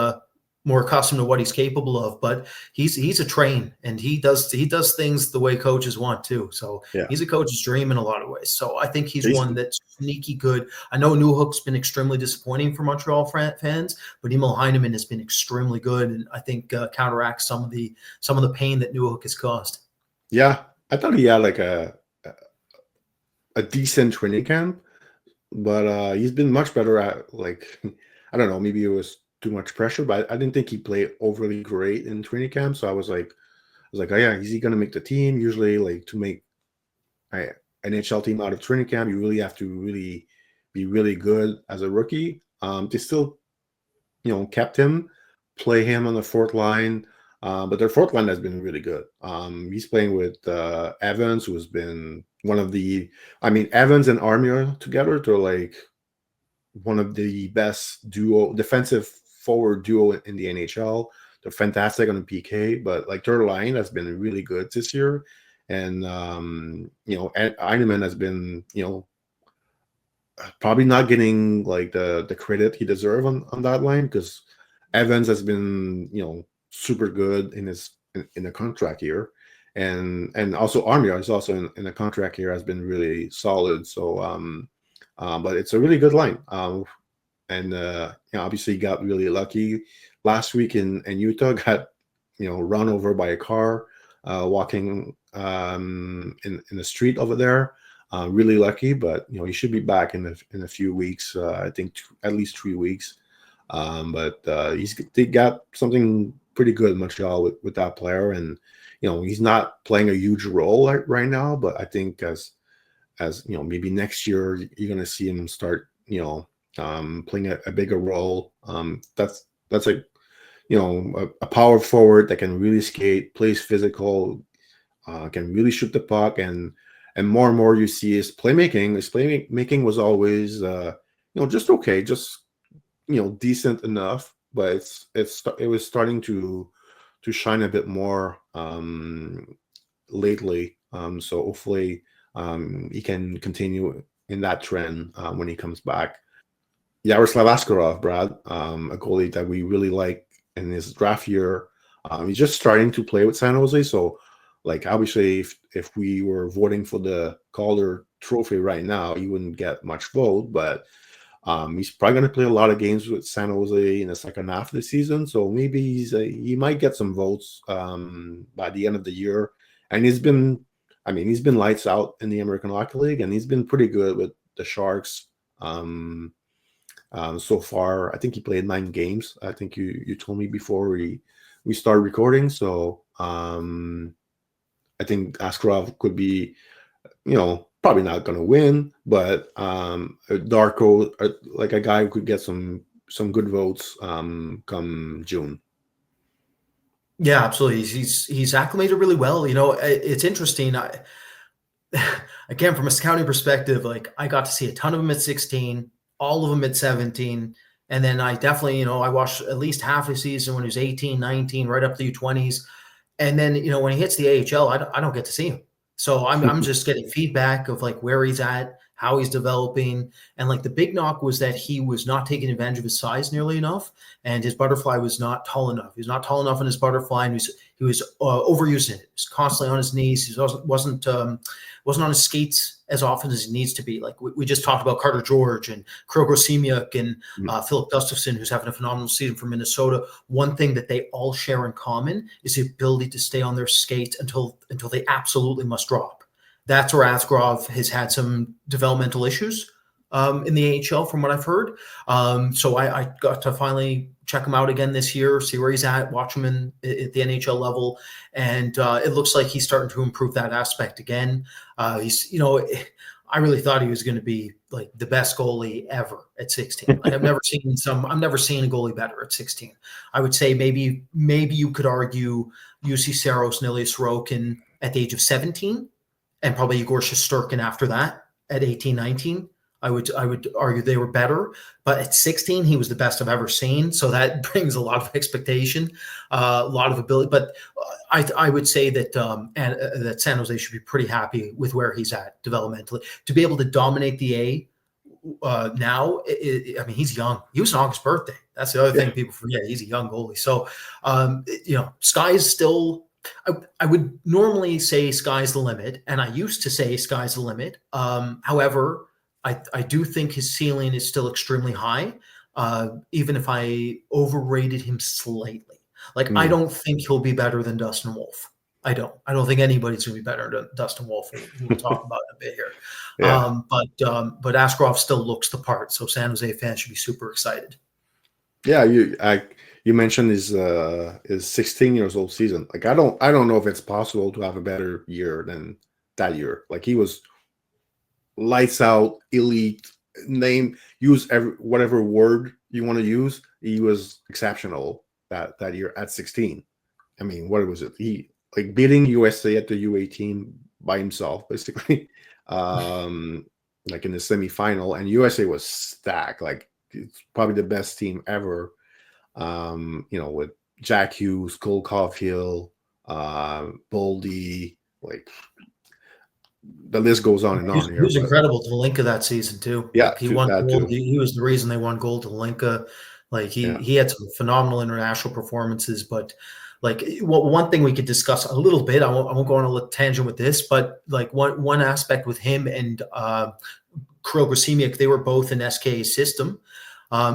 B: more accustomed to what he's capable of, but he's a train, and he does things the way coaches want too. So he's a coach's dream in a lot of ways. So I think he's one that's sneaky good. I know Newhook's been extremely disappointing for Montreal fans, but Emil Heineman has been extremely good, and I think counteracts some of the pain that Newhook has caused.
A: Yeah, I thought he had like a decent training camp, but he's been much better at, like, I don't know, maybe it was too much pressure, but I didn't think he played overly great in training camp. So I was like, oh yeah, is he going to make the team? Usually, like, to make an NHL team out of training camp, you really have to really be really good as a rookie. They still, kept him, play him on the fourth line. But their fourth line has been really good. He's playing with Evans, who has been one of the. I mean, Evans and Armia together, they're like one of the best defensive forward duo in the NHL. They're fantastic on the PK, but like their line has been really good this year. And Eineman has been probably not getting like the credit he deserves on that line, because Evans has been super good in the contract year, and also Armia is also in the contract year, has been really solid. So but it's a really good line. And obviously got really lucky last week in Utah. Got run over by a car walking in the street over there. Really lucky, but he should be back in a few weeks. I think at least 3 weeks. But they got something pretty good in Montreal with that player, and he's not playing a huge role right now. But I think as maybe next year you're going to see him start playing a bigger role. That's like a power forward that can really skate, plays physical, can really shoot the puck, and more and more you see his playmaking. His playmaking was always just okay, just decent enough, but it was starting to shine a bit more lately. So hopefully he can continue in that trend when he comes back. Yaroslav Askarov, Brad, a goalie that we really like in his draft year. He's just starting to play with San Jose, so like obviously if we were voting for the Calder Trophy right now, he wouldn't get much vote, but he's probably going to play a lot of games with San Jose in the second half of the season, so maybe he might get some votes by the end of the year. And he's been lights out in the American Hockey League, and he's been pretty good with the Sharks so far. I think he played 9 games. I think you told me before we started recording. So I think Askarov could be, probably not going to win, but Darko, like a guy who could get some good votes come June.
B: Yeah, absolutely. He's acclimated really well. It's interesting. Again, from a scouting perspective, like I got to see a ton of them at 16, all of them at 17. And then I definitely, I watched at least half a season when he was 18, 19, right up to the U20s. And then, when he hits the AHL, I don't get to see him. So I'm just getting feedback of like where he's at, how he's developing. And like the big knock was that he was not taking advantage of his size nearly enough. And his butterfly was not tall enough. He was not tall enough in his butterfly, and he was overusing it. He was constantly on his knees. He wasn't on his skates as often as he needs to be. Like we just talked about Carter George and Kroger Semiuk and Philip Gustafson, who's having a phenomenal season for Minnesota. One thing that they all share in common is the ability to stay on their skates until they absolutely must drop. That's where Askarov has had some developmental issues in the AHL, from what I've heard. So I got to finally check him out again this year, see where he's at, watch him at the NHL level. And it looks like he's starting to improve that aspect again. I really thought he was going to be like the best goalie ever at 16. Like I've never seen a goalie better at 16. I would say maybe you could argue UC Saros and Ilya Sorokin at the age of 17, and probably Igor Shesterkin after that at 18, 19. I would argue they were better, but at 16, he was the best I've ever seen. So that brings a lot of expectation, a lot of ability. But I would say that that San Jose should be pretty happy with where he's at developmentally. To be able to dominate the A now, he's young. He was an August birthday. That's the other thing people forget. He's a young goalie. So, sky's still. I would normally say sky's the limit, and I used to say sky's the limit. However, I do think his ceiling is still extremely high, even if I overrated him slightly. Like, I don't think he'll be better than Dustin Wolf. I don't think anybody's going to be better than Dustin Wolf. We'll talk about it a bit here. Yeah. But Askarov still looks the part, so San Jose fans should be super excited.
A: Yeah, you mentioned his 16 years old season. Like I don't know if it's possible to have a better year than that year. Like he was lights out, elite, use whatever word you want to use. He was exceptional that year at 16. I mean, what was it? He like beating USA at the U18 by himself, basically. Um, like in the semifinal, and USA was stacked. Like it's probably the best team ever. With Jack Hughes, Cole Caulfield, Boldy, like the list goes on and on
B: He
A: here.
B: was
A: But
B: incredible to Linka that season too.
A: yeah,
B: Like he
A: to
B: won
A: that
B: gold.
A: too.
B: He was the reason they won gold to Linka. Like
A: Yeah.
B: he had some phenomenal international performances. But like one thing we could discuss a little bit. I won't go on a tangent with this, but like one aspect with him and Kirill Grosimiak, they were both in SKA's system.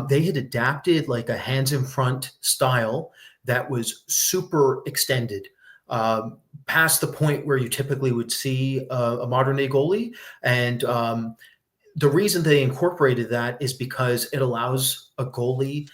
B: They had adapted like a hands in front style that was super extended, past the point where you typically would see a modern day goalie. And the reason they incorporated that is because it allows a goalie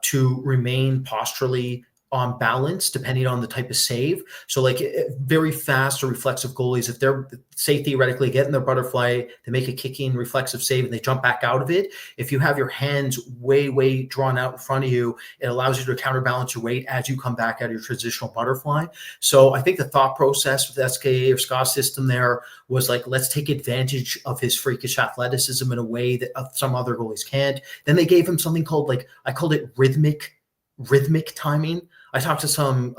B: to remain posturally on balance depending on the type of save. So like very fast or reflexive goalies, if they're say theoretically getting their butterfly, they make a kicking reflexive save and they jump back out of it. If you have your hands way drawn out in front of you, it allows you to counterbalance your weight as you come back out of your transitional butterfly. So I think the thought process with SKA or SKA's system there was like, let's take advantage of his freakish athleticism in a way that some other goalies can't. Then they gave him something called, like, I called it rhythmic timing. I talked to some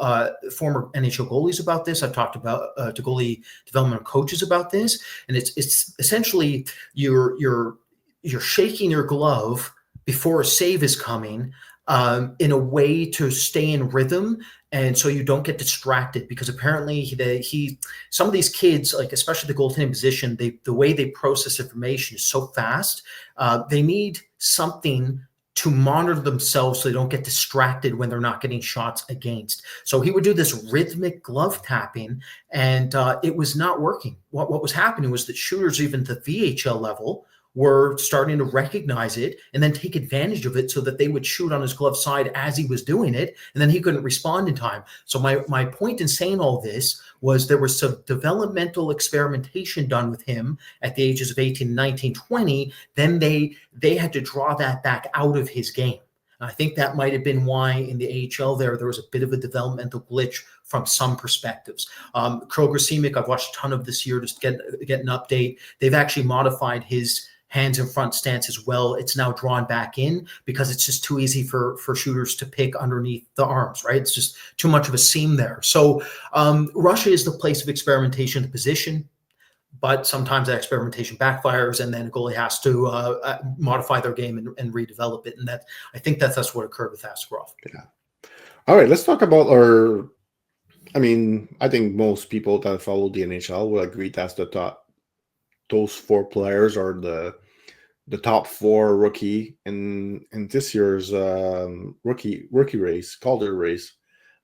B: former NHL goalies about this. I've talked about to goalie development coaches about this, and it's essentially you're shaking your glove before a save is coming, in a way to stay in rhythm, and so you don't get distracted. Because apparently some of these kids, like especially the goaltending position, the way they process information is so fast. They need something to monitor themselves so they don't get distracted when they're not getting shots against. So he would do this rhythmic glove tapping, and it was not working. What was happening was that shooters, even at the VHL level, were starting to recognize it and then take advantage of it so that they would shoot on his glove side as he was doing it, and then he couldn't respond in time. So my point in saying all this was there was some developmental experimentation done with him at the ages of 18, 19, 20. Then they had to draw that back out of his game. And I think that might have been why in the AHL there was a bit of a developmental glitch from some perspectives. Kirill Grosimiak, I've watched a ton of this year just to get an update. They've actually modified his hands in front stance as well. It's now drawn back in because it's just too easy for shooters to pick underneath the arms, right? It's just too much of a seam there. So Russia is the place of experimentation, the position, but sometimes that experimentation backfires, and then a goalie has to modify their game and redevelop it. And I think that's what occurred with Askarov.
A: Yeah. All right, let's talk about I think most people that follow the NHL will agree that's the top. Those four players are the top four rookie in this year's rookie race, Calder race.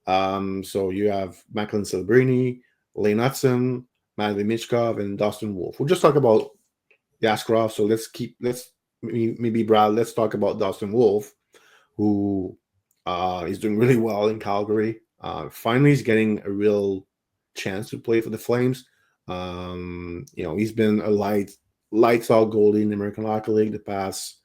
A: So you have Macklin Celebrini, Lane Hudson, Matvey Michkov, and Dustin Wolf. We'll just talk about Askarov. So maybe Brad, let's talk about Dustin Wolf, who is doing really well in Calgary. Finally, he's getting a real chance to play for the Flames. He's been a lights out goalie in the American Hockey League the past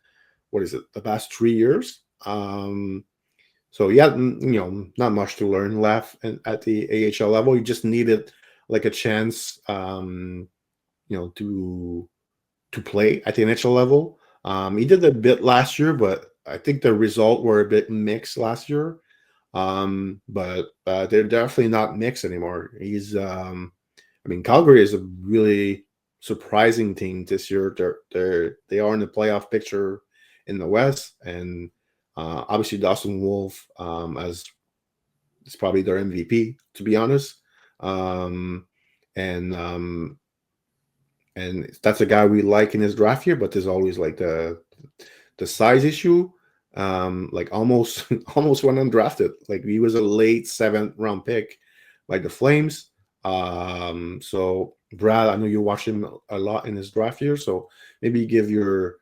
A: 3 years. So yeah, not much to learn left at the AHL level. He just needed like a chance, to play at the NHL level. He did a bit last year, but I think the result were a bit mixed last year. But they're definitely not mixed anymore. Calgary is a really surprising team this year. They are in the playoff picture in the West, and obviously Dustin Wolf as is probably their MVP, to be honest. And that's a guy we like in his draft year, but there's always like the size issue. Like almost went undrafted. Like he was a late 7th round pick by the Flames. So Brad, I know you watch him a lot in his draft year, so maybe give your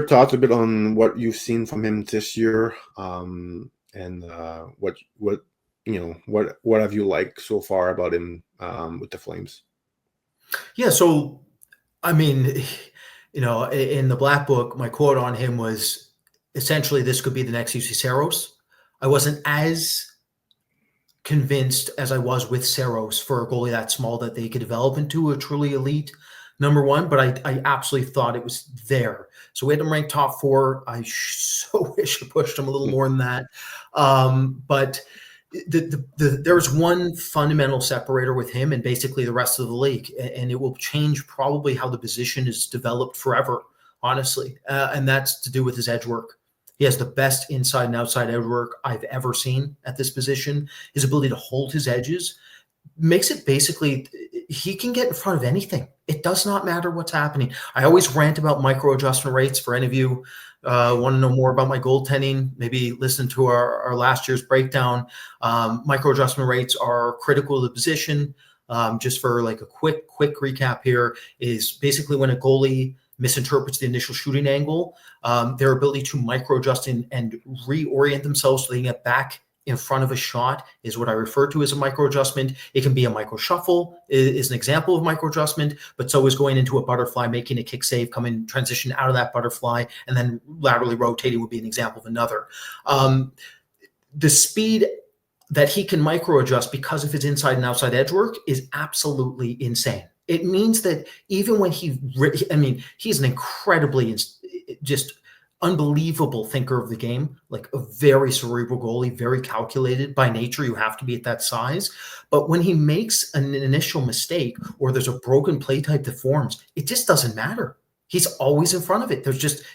A: thoughts a bit on what you've seen from him this year, and what have you liked so far about him with the Flames?
B: Yeah, so I mean, in the Black Book, my quote on him was essentially, this could be the next UC Saros. I wasn't as convinced as I was with Saros for a goalie that small that they could develop into a truly elite number one, but I absolutely thought it was there. So we had him ranked top 4. I so wish I pushed him a little more than that. But there was one fundamental separator with him and basically the rest of the league, and it will change probably how the position is developed forever, honestly. And that's to do with his edge work. He has the best inside and outside edge work I've ever seen at this position. His ability to hold his edges makes it basically he can get in front of anything. It does not matter what's happening. I always rant about micro adjustment rates. For any of you want to know more about my goaltending, maybe listen to our last year's breakdown. Micro adjustment rates are critical to the position. Just for like a quick recap here is basically when a goalie misinterprets the initial shooting angle, their ability to micro adjust and reorient themselves so they can get back in front of a shot is what I refer to as a micro adjustment. It can be a micro shuffle is an example of micro adjustment, but so is going into a butterfly, making a kick save, coming transition out of that butterfly, and then laterally rotating would be an example of another. The speed that he can micro adjust because of his inside and outside edge work is absolutely insane. It means that even when he's an incredibly just unbelievable thinker of the game, like a very cerebral goalie, very calculated by nature. You have to be at that size. But when he makes an initial mistake or there's a broken play type that forms, it just doesn't matter. He's always in front of it.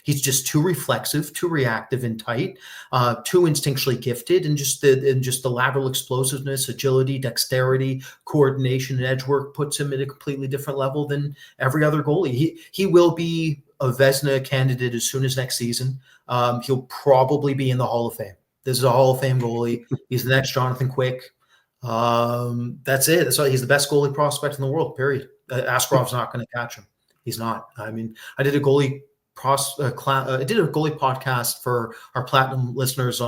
B: He's just too reflexive, too reactive and tight, too instinctually gifted, and just the lateral explosiveness, agility, dexterity, coordination, and edge work puts him at a completely different level than every other goalie. He will be a Vezina candidate as soon as next season. He'll probably be in the Hall of Fame. This is a Hall of Fame goalie. He's the next Jonathan Quick. That's it. He's the best goalie prospect in the world, period. Askarov's not going to catch him. He's not. I mean, I did a goalie podcast for our platinum listeners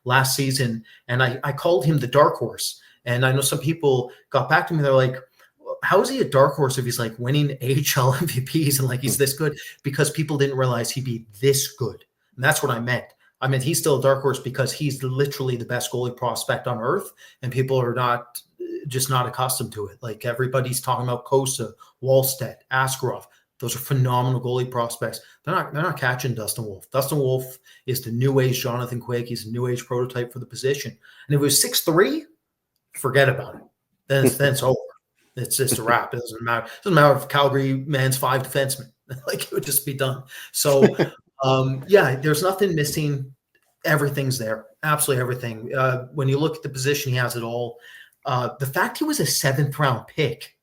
B: last season, and I called him the dark horse. And I know some people got back to me. They're like, how is he a dark horse if he's like winning AHL MVPs and like he's this good? Because people didn't realize he'd be this good. And that's what I meant. I mean, he's still a dark horse because he's literally the best goalie prospect on earth, and people are not accustomed to it. Like everybody's talking about Kosa, Wallstedt, Askarov. Those are phenomenal goalie prospects. They're not catching Dustin Wolf. Dustin Wolf is the new age Jonathan Quick. He's a new age prototype for the position. And if it was 6'3", forget about it. Then it's over. It's just a wrap. It doesn't matter. It doesn't matter if Calgary man's 5 defensemen. Like it would just be done. So there's nothing missing. Everything's there. Absolutely everything. When you look at the position, he has it all. The fact he was a 7th round pick,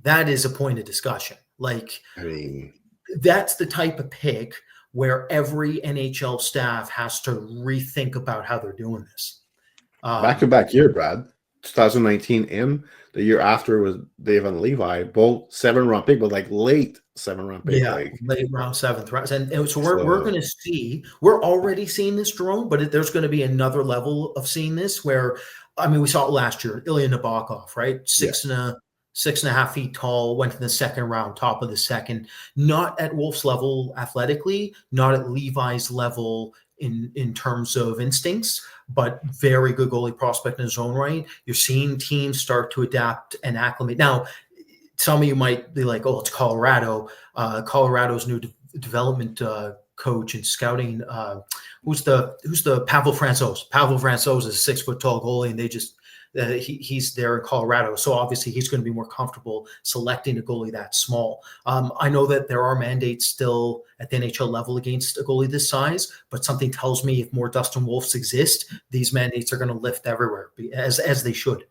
B: that is a point of discussion. Like, I mean, that's the type of pick where every NHL staff has to rethink about how they're doing this.
A: Back-to-back year, Brad. 2019 him. The year after was Dave and Levi, both 7th-round pick, but like late 7th-round pick.
B: Yeah, late round 7th round. And so we're going to see, we're already seeing this, Jerome, but there's going to be another level of seeing this where, I mean, we saw it last year, Ilya Nabokov, right? 6.5 feet tall, went to the 2nd round, top of the 2nd, not at Wolf's level athletically, not at Levi's level in terms of instincts, but very good goalie prospect in his own right. You're seeing teams start to adapt and acclimate. Now, some of you might be like, oh, it's Colorado. Colorado's new development coach and scouting. Who's the Pavel Francouz? Pavel Francouz is a 6-foot tall goalie, and they just he's there in Colorado. So obviously he's going to be more comfortable selecting a goalie that small. I know that there are mandates still at the NHL level against a goalie this size, but something tells me if more Dustin Wolfs exist, these mandates are going to lift everywhere, as they should.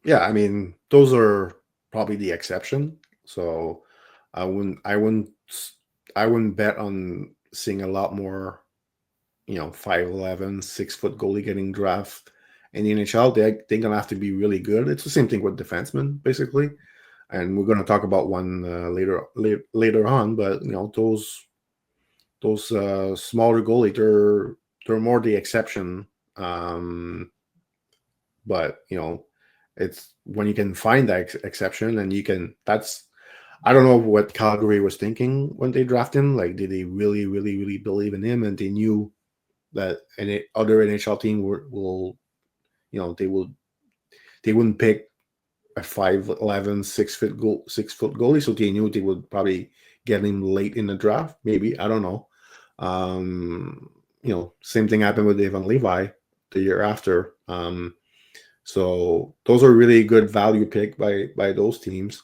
A: Yeah, I mean, those are probably the exception. So I wouldn't bet on seeing a lot more, 5'11", 6-foot goalie getting drafted in the NHL. They're going to have to be really good. It's the same thing with defensemen, basically. And we're going to talk about one later on. But those smaller goalie, they're more the exception. But it's when you can find that exception, and you can. I don't know what Calgary was thinking when they drafted him. Like, did they really, really, really believe in him? And they knew that any other NHL team will they wouldn't pick a 5'11", 6 foot goalie, so they knew they would probably get him late in the draft. Maybe, I don't know. Same thing happened with Evan Levi the year after. So those are really good value pick by those teams.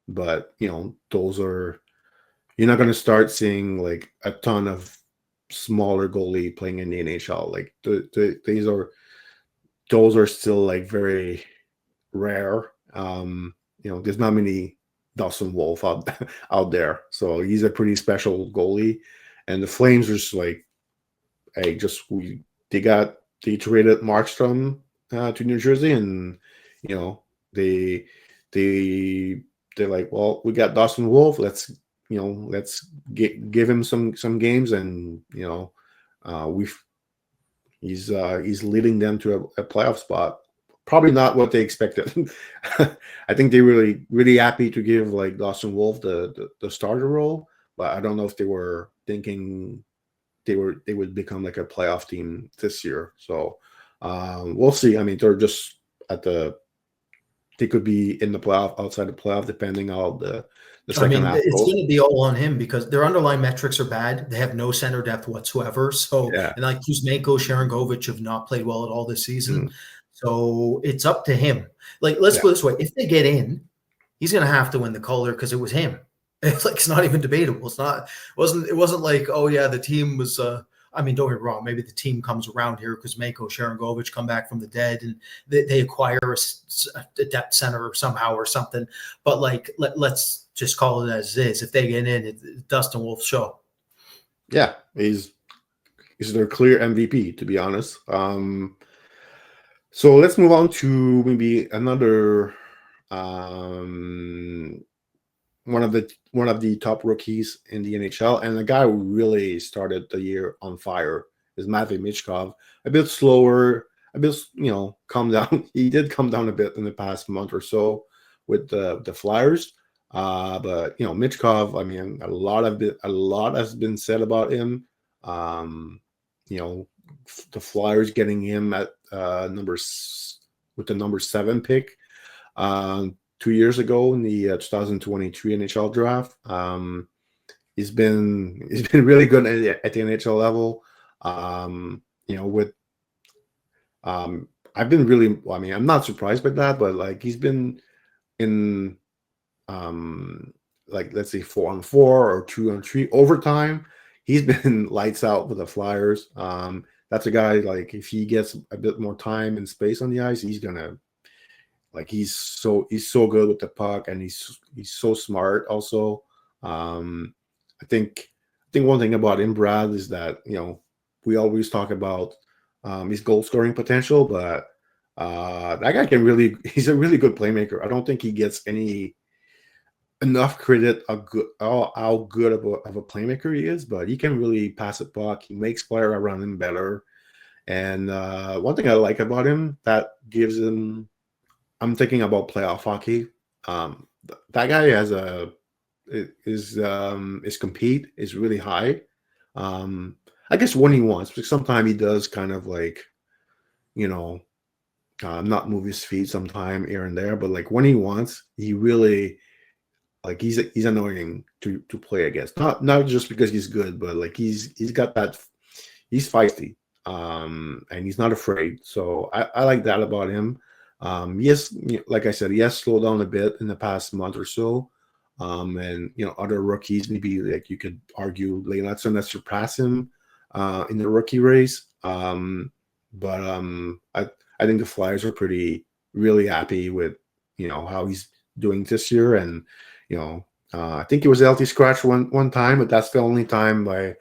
A: But those are, you're not going to start seeing like a ton of smaller goalie playing in the NHL. Like those are still like very rare. There's not many Dustin Wolf out there, so he's a pretty special goalie. And the Flames are just like, hey, they traded Markstrom to New Jersey, and they they're like, well, we got Dustin Wolf. Let's give him some games, and he's leading them to a playoff spot. Probably not what they expected. I think they really happy to give like Dustin Wolf the starter role, but I don't know if they were thinking they would become like a playoff team this year. So we'll see. I mean, they're just they could be in the playoff, outside the playoff, depending on the second half.
B: It's going to be all on him because their underlying metrics are bad. They have no center depth whatsoever. So,
A: Yeah.
B: And like Kuzmenko, Sharangovich have not played well at all this season. So it's up to him. Like, let's put it this way: if they get in, he's going to have to win the Calder because it was him. It's not even debatable. It wasn't like, oh yeah, the team was. Don't get me wrong. Maybe the team comes around here because Mako, Sharangovich come back from the dead and they acquire a depth center somehow or something. But like, let's just call it as it is. If they get in, it's Dustin Wolf's show.
A: Yeah, he's their clear MVP, to be honest. So let's move on to maybe another one of the top rookies in the NHL, and the guy who really started the year on fire is Matvei Michkov. A bit slower, a bit calm down. He did come down a bit in the past month or so with the Flyers, but Michkov. I mean, a lot has been said about him. The Flyers getting him at with the number 7 pick 2 years ago in the 2023 NHL draft. He's been really good at the NHL level. I've been really. I mean, I'm not surprised by that, but like he's been in like, let's say 4-on-4 or 2-on-3 overtime. He's been lights out with the Flyers. That's a guy, like, if he gets a bit more time and space on the ice, he's gonna, like, he's so good with the puck, and he's so smart also. I think one thing about him, Brad, is that we always talk about his goal scoring potential, but that guy he's a really good playmaker. I don't think he gets enough credit how good of a playmaker he is, but he can really pass a puck. He makes player around him better. And one thing I like about him that gives him, I'm thinking about playoff hockey. That guy his compete is really high. I guess when he wants, but sometimes he does kind of like, not move his feet sometime here and there, but like when he wants, he really, like, he's annoying to play against. Not just because he's good, but like he's got that, he's feisty, and he's not afraid. So I like that about him. Yes, like I said, he has slowed down a bit in the past month or so. And other rookies, maybe like you could argue Leonardson has surpassed him in the rookie race. But I think the Flyers are really happy with how he's doing this year. And I think it was healthy scratch one time, but that's the only time I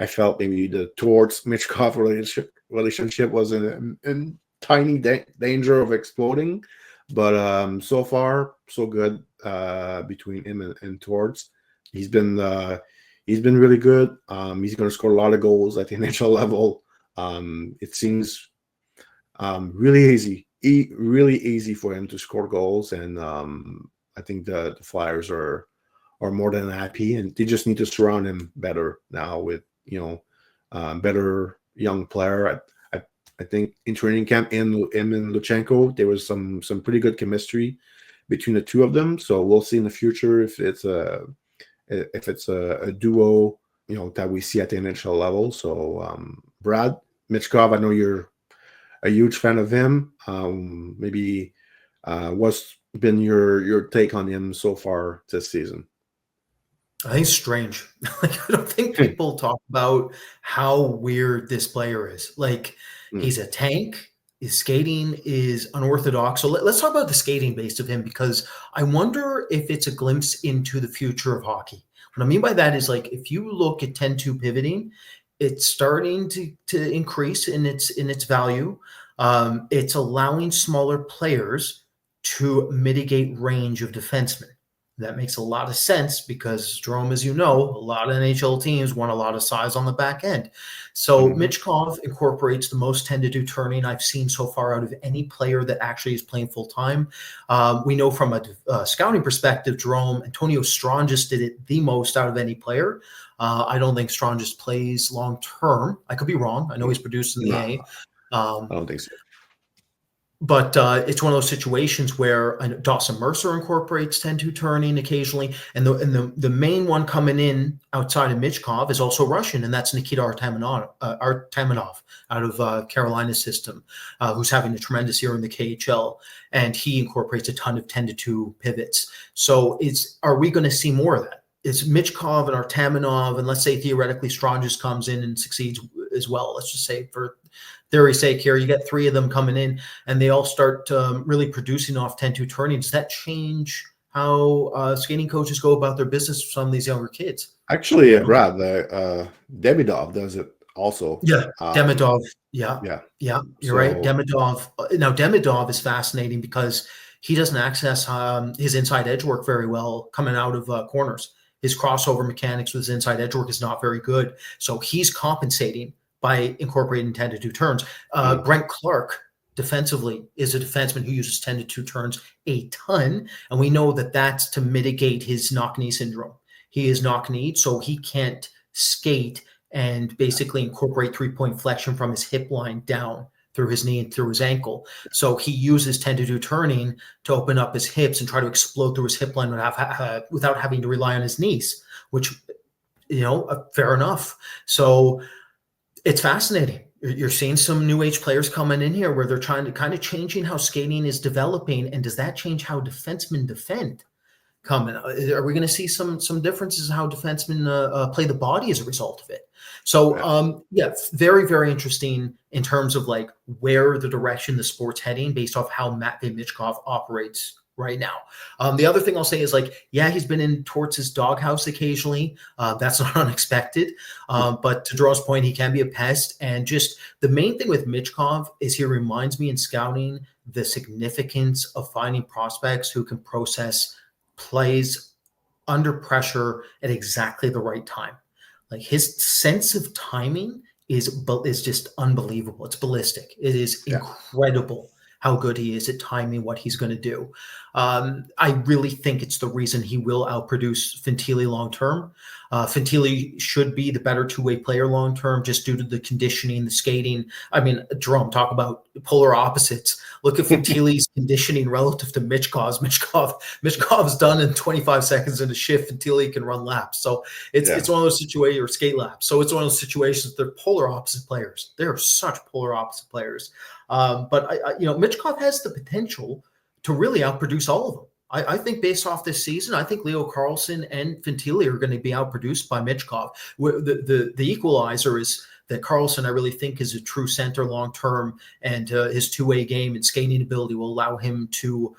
A: felt maybe the towards Michkov relationship was in tiny danger of exploding. But so far so good between him and Torts. He's been really good. He's going to score a lot of goals at the NHL level. It seems really easy for him to score goals, and I think the Flyers are more than happy, and they just need to surround him better now with better young player. I think in training camp, him and Luchenko, there was some pretty good chemistry between the two of them. So we'll see in the future if it's a duo, that we see at the NHL level. So Brad Michkov, I know you're a huge fan of him. Maybe what's been your take on him so far this season?
B: I think it's strange. Like, I don't think people talk about how weird this player is. Like, he's a tank. His skating is unorthodox. So let's talk about the skating base of him, because I wonder if it's a glimpse into the future of hockey. What I mean by that is, like, if you look at 10-2 pivoting, it's starting to increase in its value. It's allowing smaller players to mitigate range of defensemen. That makes a lot of sense because, Jérôme, as you know, a lot of NHL teams want a lot of size on the back end. So Michkov incorporates the most 10-2 turning I've seen so far out of any player that actually is playing full time. We know from a scouting perspective, Jérôme, Antonio Strongest did it the most out of any player. I don't think Strongest plays long term. I could be wrong. I know he's produced in the A.
A: I don't think so.
B: But it's one of those situations where Dawson Mercer incorporates 10-2 turning occasionally. And the main one coming in outside of Michkov is also Russian, and that's Nikita Artamonov out of Carolina's system, who's having a tremendous year in the KHL. And he incorporates a ton of 10-2 pivots. So are we going to see more of that? It's Michkov and Artamonov, and let's say theoretically Strongest comes in and succeeds as well. Let's just say, for theory's sake here, you get three of them coming in and they all start really producing off 10-2 turning. Does that change how skating coaches go about their business for some of these younger kids?
A: Actually, Brad, Demidov does it also.
B: Yeah, Demidov. Yeah, you're right. Demidov. Now, Demidov is fascinating because he doesn't access his inside edge work very well coming out of corners. His crossover mechanics with his inside edge work is not very good. So he's compensating by incorporating 10-2 turns. Brent Clark, defensively, is a defenseman who uses 10-2 turns a ton. And we know that that's to mitigate his knock-knee syndrome. He is knock-kneed, so he can't skate and basically incorporate three-point flexion from his hip line down through his knee and through his ankle. So he uses 10-2 turning to open up his hips and try to explode through his hip line without having to rely on his knees, which, fair enough. So it's fascinating. You're seeing some new age players coming in here where they're trying to kind of changing how skating is developing. And does that change how defensemen defend? Are we going to see some differences in how defensemen play the body as a result of it? So, very, very interesting in terms of like where the direction the sport's heading based off how Matvei Michkov operates right now. The other thing I'll say is he's been in Torts' doghouse occasionally. That's not unexpected. But to Draw's point, he can be a pest. And just the main thing with Michkov is he reminds me in scouting the significance of finding prospects who can process plays under pressure at exactly the right time. Like, his sense of timing is just unbelievable. It's ballistic. It is incredible how good he is at timing what he's going to do. I really think it's the reason he will outproduce Fantilli long term. Fantilli should be the better two-way player long term just due to the conditioning, the skating. I mean, Jérôme, talk about polar opposites. Look at Fantilli's conditioning relative to Michkov's. Michkov's done in 25 seconds in a shift. Fantilli can run laps. So it's one of those situations, or skate laps. So it's one of those situations. They're polar opposite players. They are such polar opposite players. But Michkov has the potential to really outproduce all of them. I think based off this season, I think Leo Carlsson and Fantilli are going to be outproduced by Michkov. The equalizer is that Carlsson, I really think, is a true center long term, and his two-way game and skating ability will allow him to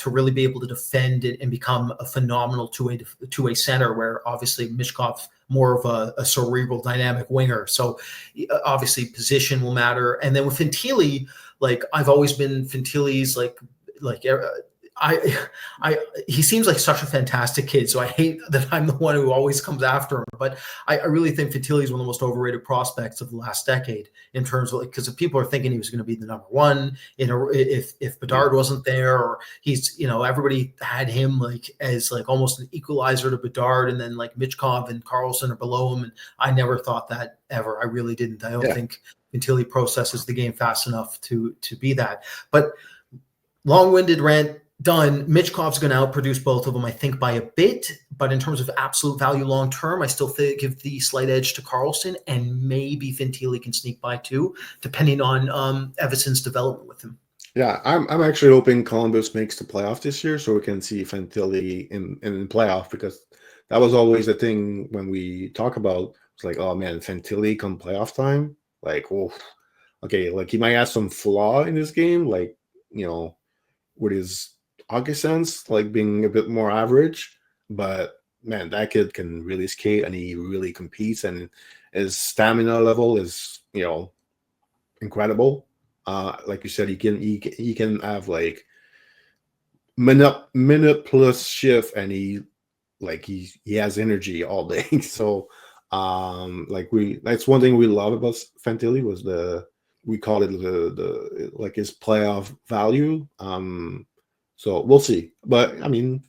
B: really be able to defend and become a phenomenal two-way center. Where obviously Michkov's more of a cerebral, dynamic winger. So obviously position will matter. And then with Fantilli, I've always been Fantilli's he seems like such a fantastic kid. So I hate that I'm the one who always comes after him. But I really think Fantilli is one of the most overrated prospects of the last decade in terms of, like, because if people are thinking he was going to be the number one, if Bedard wasn't there, or he's, everybody had him like as like almost an equalizer to Bedard, and then like Michkov and Carlson are below him. And I never thought that ever. I really didn't. I don't think Fantilli processes the game fast enough to be that. But long-winded rant done. Michkov's going to outproduce both of them, I think, by a bit. But in terms of absolute value long-term, I still give the slight edge to Carlson, and maybe Fantilli can sneak by too, depending on Evason's development with him.
A: Yeah, I'm actually hoping Columbus makes the playoff this year so we can see Fantilli in playoff, because that was always the thing when we talk about. It's like, oh man, Fantilli come playoff time, like, oh, okay, like he might have some flaw in his game, like, with his hockey sense, like being a bit more average. But man, that kid can really skate, and he really competes, and his stamina level is, incredible. Like you said, he can have like minute plus shift, and he has energy all day. So that's one thing we love about Fantilli was we call it the like his playoff value. So we'll see. But I mean,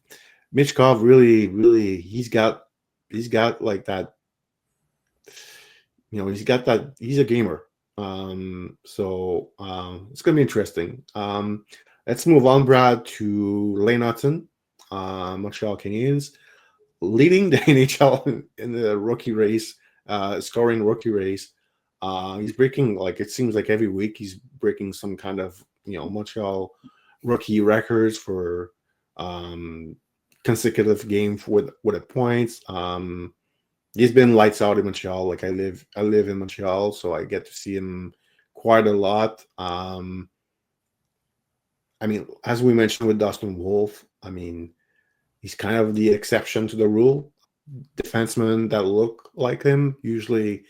A: Michkov really he's got like that. He's got that. He's a gamer. So it's gonna be interesting. Let's move on, Brad, to Lane Hutton, Montreal Canadiens, leading the NHL in the rookie race, scoring rookie race. He's breaking, like, it seems like every week he's breaking some kind of Montreal rookie records for consecutive games with the points. He's been lights out in Montreal. Like, I live in Montreal, so I get to see him quite a lot. I mean, as we mentioned with Dustin Wolf, I mean, he's kind of the exception to the rule. Defensemen that look like him, usually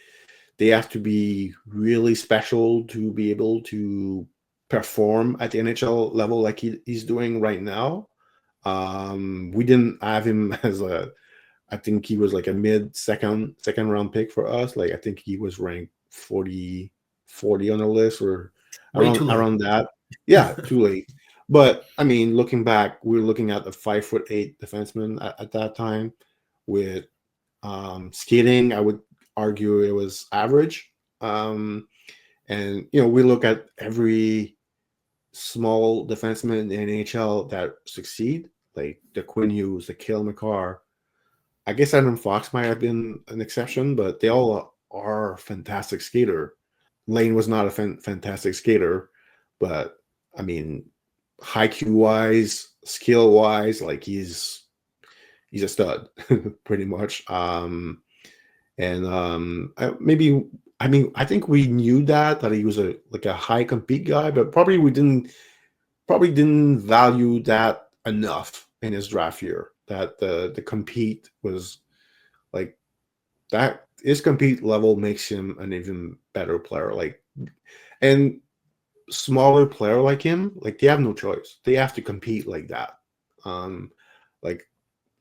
A: they have to be really special to be able to perform at the NHL level like he's doing right now. We didn't have him as I think he was like a second round pick for us. Like, I think he was ranked 40 on the list, or around that. Yeah, too late. But I mean, looking back, we were looking at a 5'8" defenseman at that time with skating. I would argue it was average. And we look at every small defenseman in the NHL that succeed, like the Quinn Hughes, the Cale Makar. I guess Adam Fox might have been an exception, but they all are fantastic skater. Lane was not a fantastic skater, but I mean, IQ wise, skill wise, like he's a stud, pretty much. Maybe, I mean, I think we knew that he was a high compete guy, but probably didn't value that enough in his draft year. That the compete was like that. His compete level makes him an even better player. Like, and smaller player like him, like, they have no choice. They have to compete like that. Like,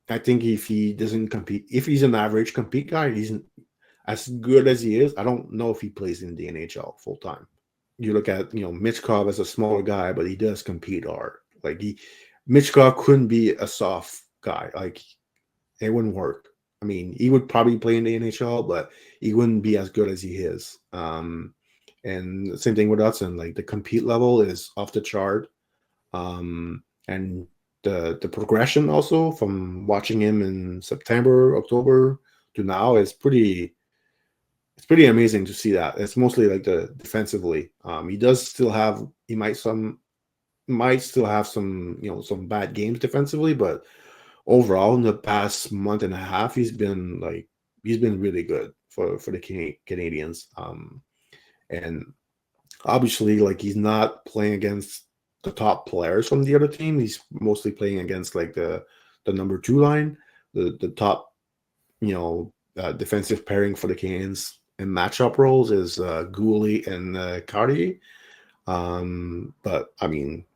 A: I think if he doesn't compete, if he's an average compete guy, he's as good as he is. I don't know if he plays in the NHL full time. You look at Michkov as a smaller guy, but he does compete hard. Like, Michkov couldn't be a soft guy. Like, it wouldn't work. I mean, he would probably play in the NHL, but he wouldn't be as good as he is. And same thing with Hudson. Like, the compete level is off the chart. And the progression also from watching him in September, October to now is pretty amazing to see that. It's mostly like the defensively. He might still have some bad games defensively, but overall in the past month and a half, he's been really good for the Canadians. And obviously, like, he's not playing against the top players from the other team. He's mostly playing against like the number 2 line, the top defensive pairing for the Canadians in matchup roles is Goulet and Cartier. But I mean,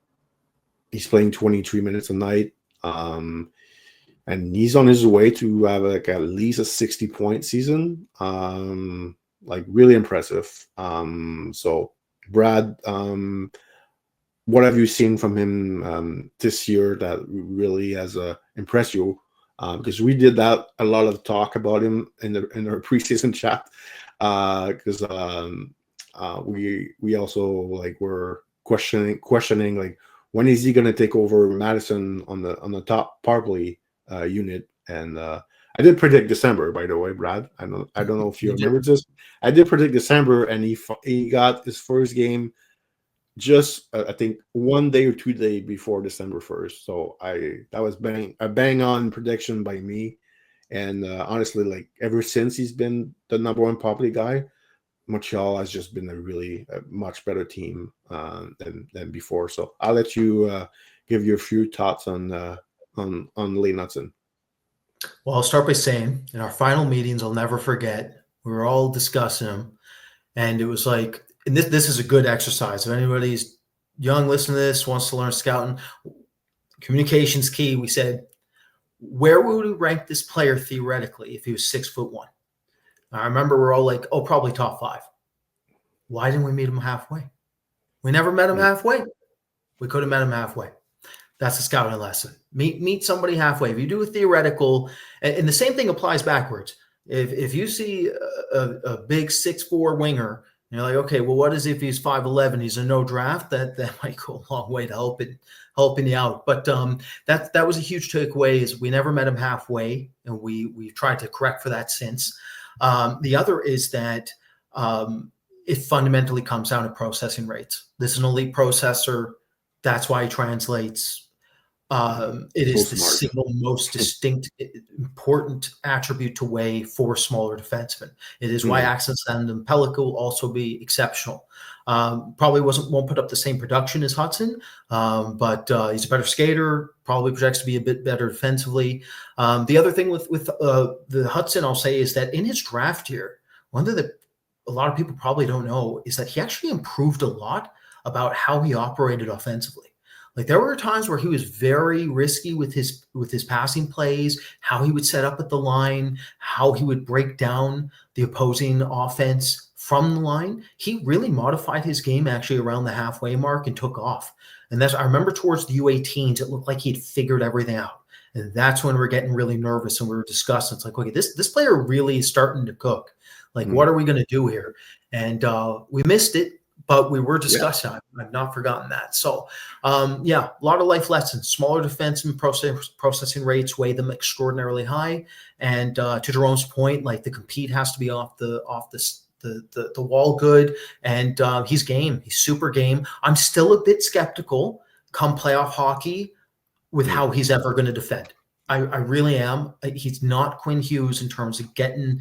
A: He's playing 23 minutes a night. And he's on his way to have like at least a 60-point season. Like really impressive. So Brad, what have you seen from him this year that really has impressed you? Because we did that a lot of talk about him in our preseason chat. Because we also like were questioning like when is he going to take over Madison on the top power play unit. And I did predict December, by the way, Brad. I don't know if you remember this. I did predict December, and he got his first game just I think 1 day or 2 days before December 1st. So that was a bang on prediction by me. And honestly, like ever since he's been the number one property guy, Montreal has just been a much better team than before. So I'll let you give your few thoughts on Lee Knutson.
B: Well, I'll start by saying in our final meetings, I'll never forget, we were all discussing him, and it was like, and this is a good exercise. If anybody's young, listening to this, wants to learn scouting, communication's key. We said, where would we rank this player theoretically if he was 6'1"? I remember we're all like, oh, probably top 5. Why didn't we meet him halfway? We never met him halfway. We could have met him halfway. That's a scouting lesson. Meet somebody halfway. If you do a theoretical, and the same thing applies backwards. If you see a big 6'4" winger, and you're like, okay, well, what is if he's 5'11"? He's a no draft. That might go a long way to helping you out. But that was a huge takeaway. Is we never met him halfway, and we've tried to correct for that since. The other is that it fundamentally comes down to processing rates. This is an elite processor. That's why he translates. It is the single most distinct, important attribute to weigh for smaller defensemen. It is why Axel and Pellick will also be exceptional. Probably won't put up the same production as Hudson, but he's a better skater. Probably projects to be a bit better defensively. The other thing with the Hudson, I'll say, is that in his draft year, one thing that a lot of people probably don't know is that he actually improved a lot about how he operated offensively. Like there were times where he was very risky with his passing plays, how he would set up at the line, how he would break down the opposing offense from the line. He really modified his game actually around the halfway mark and took off. And I remember towards the U18s, it looked like he'd figured everything out. And that's when we're getting really nervous and we were discussing. It's like, okay, this player really is starting to cook. Like, what are we going to do here? And we missed it. But we were discussing. Yeah. I've not forgotten that. So, a lot of life lessons. Smaller defensemen processing rates weigh them extraordinarily high. And to Jerome's point, like the compete has to be off the wall good. And he's game. He's super game. I'm still a bit skeptical come playoff hockey with how he's ever going to defend. I really am. He's not Quinn Hughes in terms of getting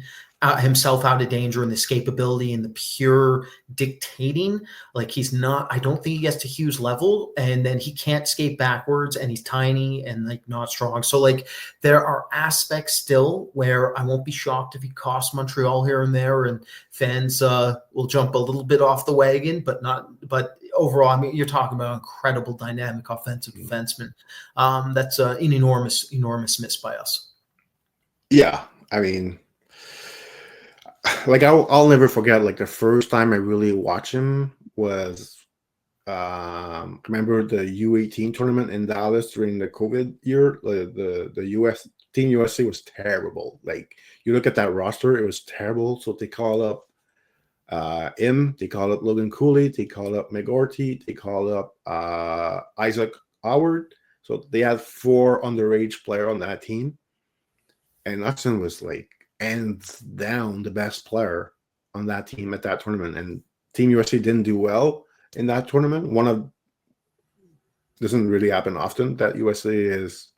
B: himself out of danger and the escapability and the pure dictating. Like he's not, I don't think he gets to Hughes level, and then he can't skate backwards and he's tiny and like not strong. So like there are aspects still where I won't be shocked if he costs Montreal here and there, and fans will jump a little bit off the wagon, but overall, I mean, you're talking about incredible dynamic offensive defenseman. That's an enormous miss by us.
A: Yeah. I mean, like I'll never forget, like the first time I really watched him was remember the U18 tournament in Dallas during the COVID year. The US Team USA was terrible. Like you look at that roster, it was terrible. So they call up they call up Logan Cooley, they call up McGorty, they call up Isaac Howard. So they had 4 underage players on that team, and Hudson was like hands down the best player on that team at that tournament. And Team USA didn't do well in that tournament. Doesn't really happen often that USA is,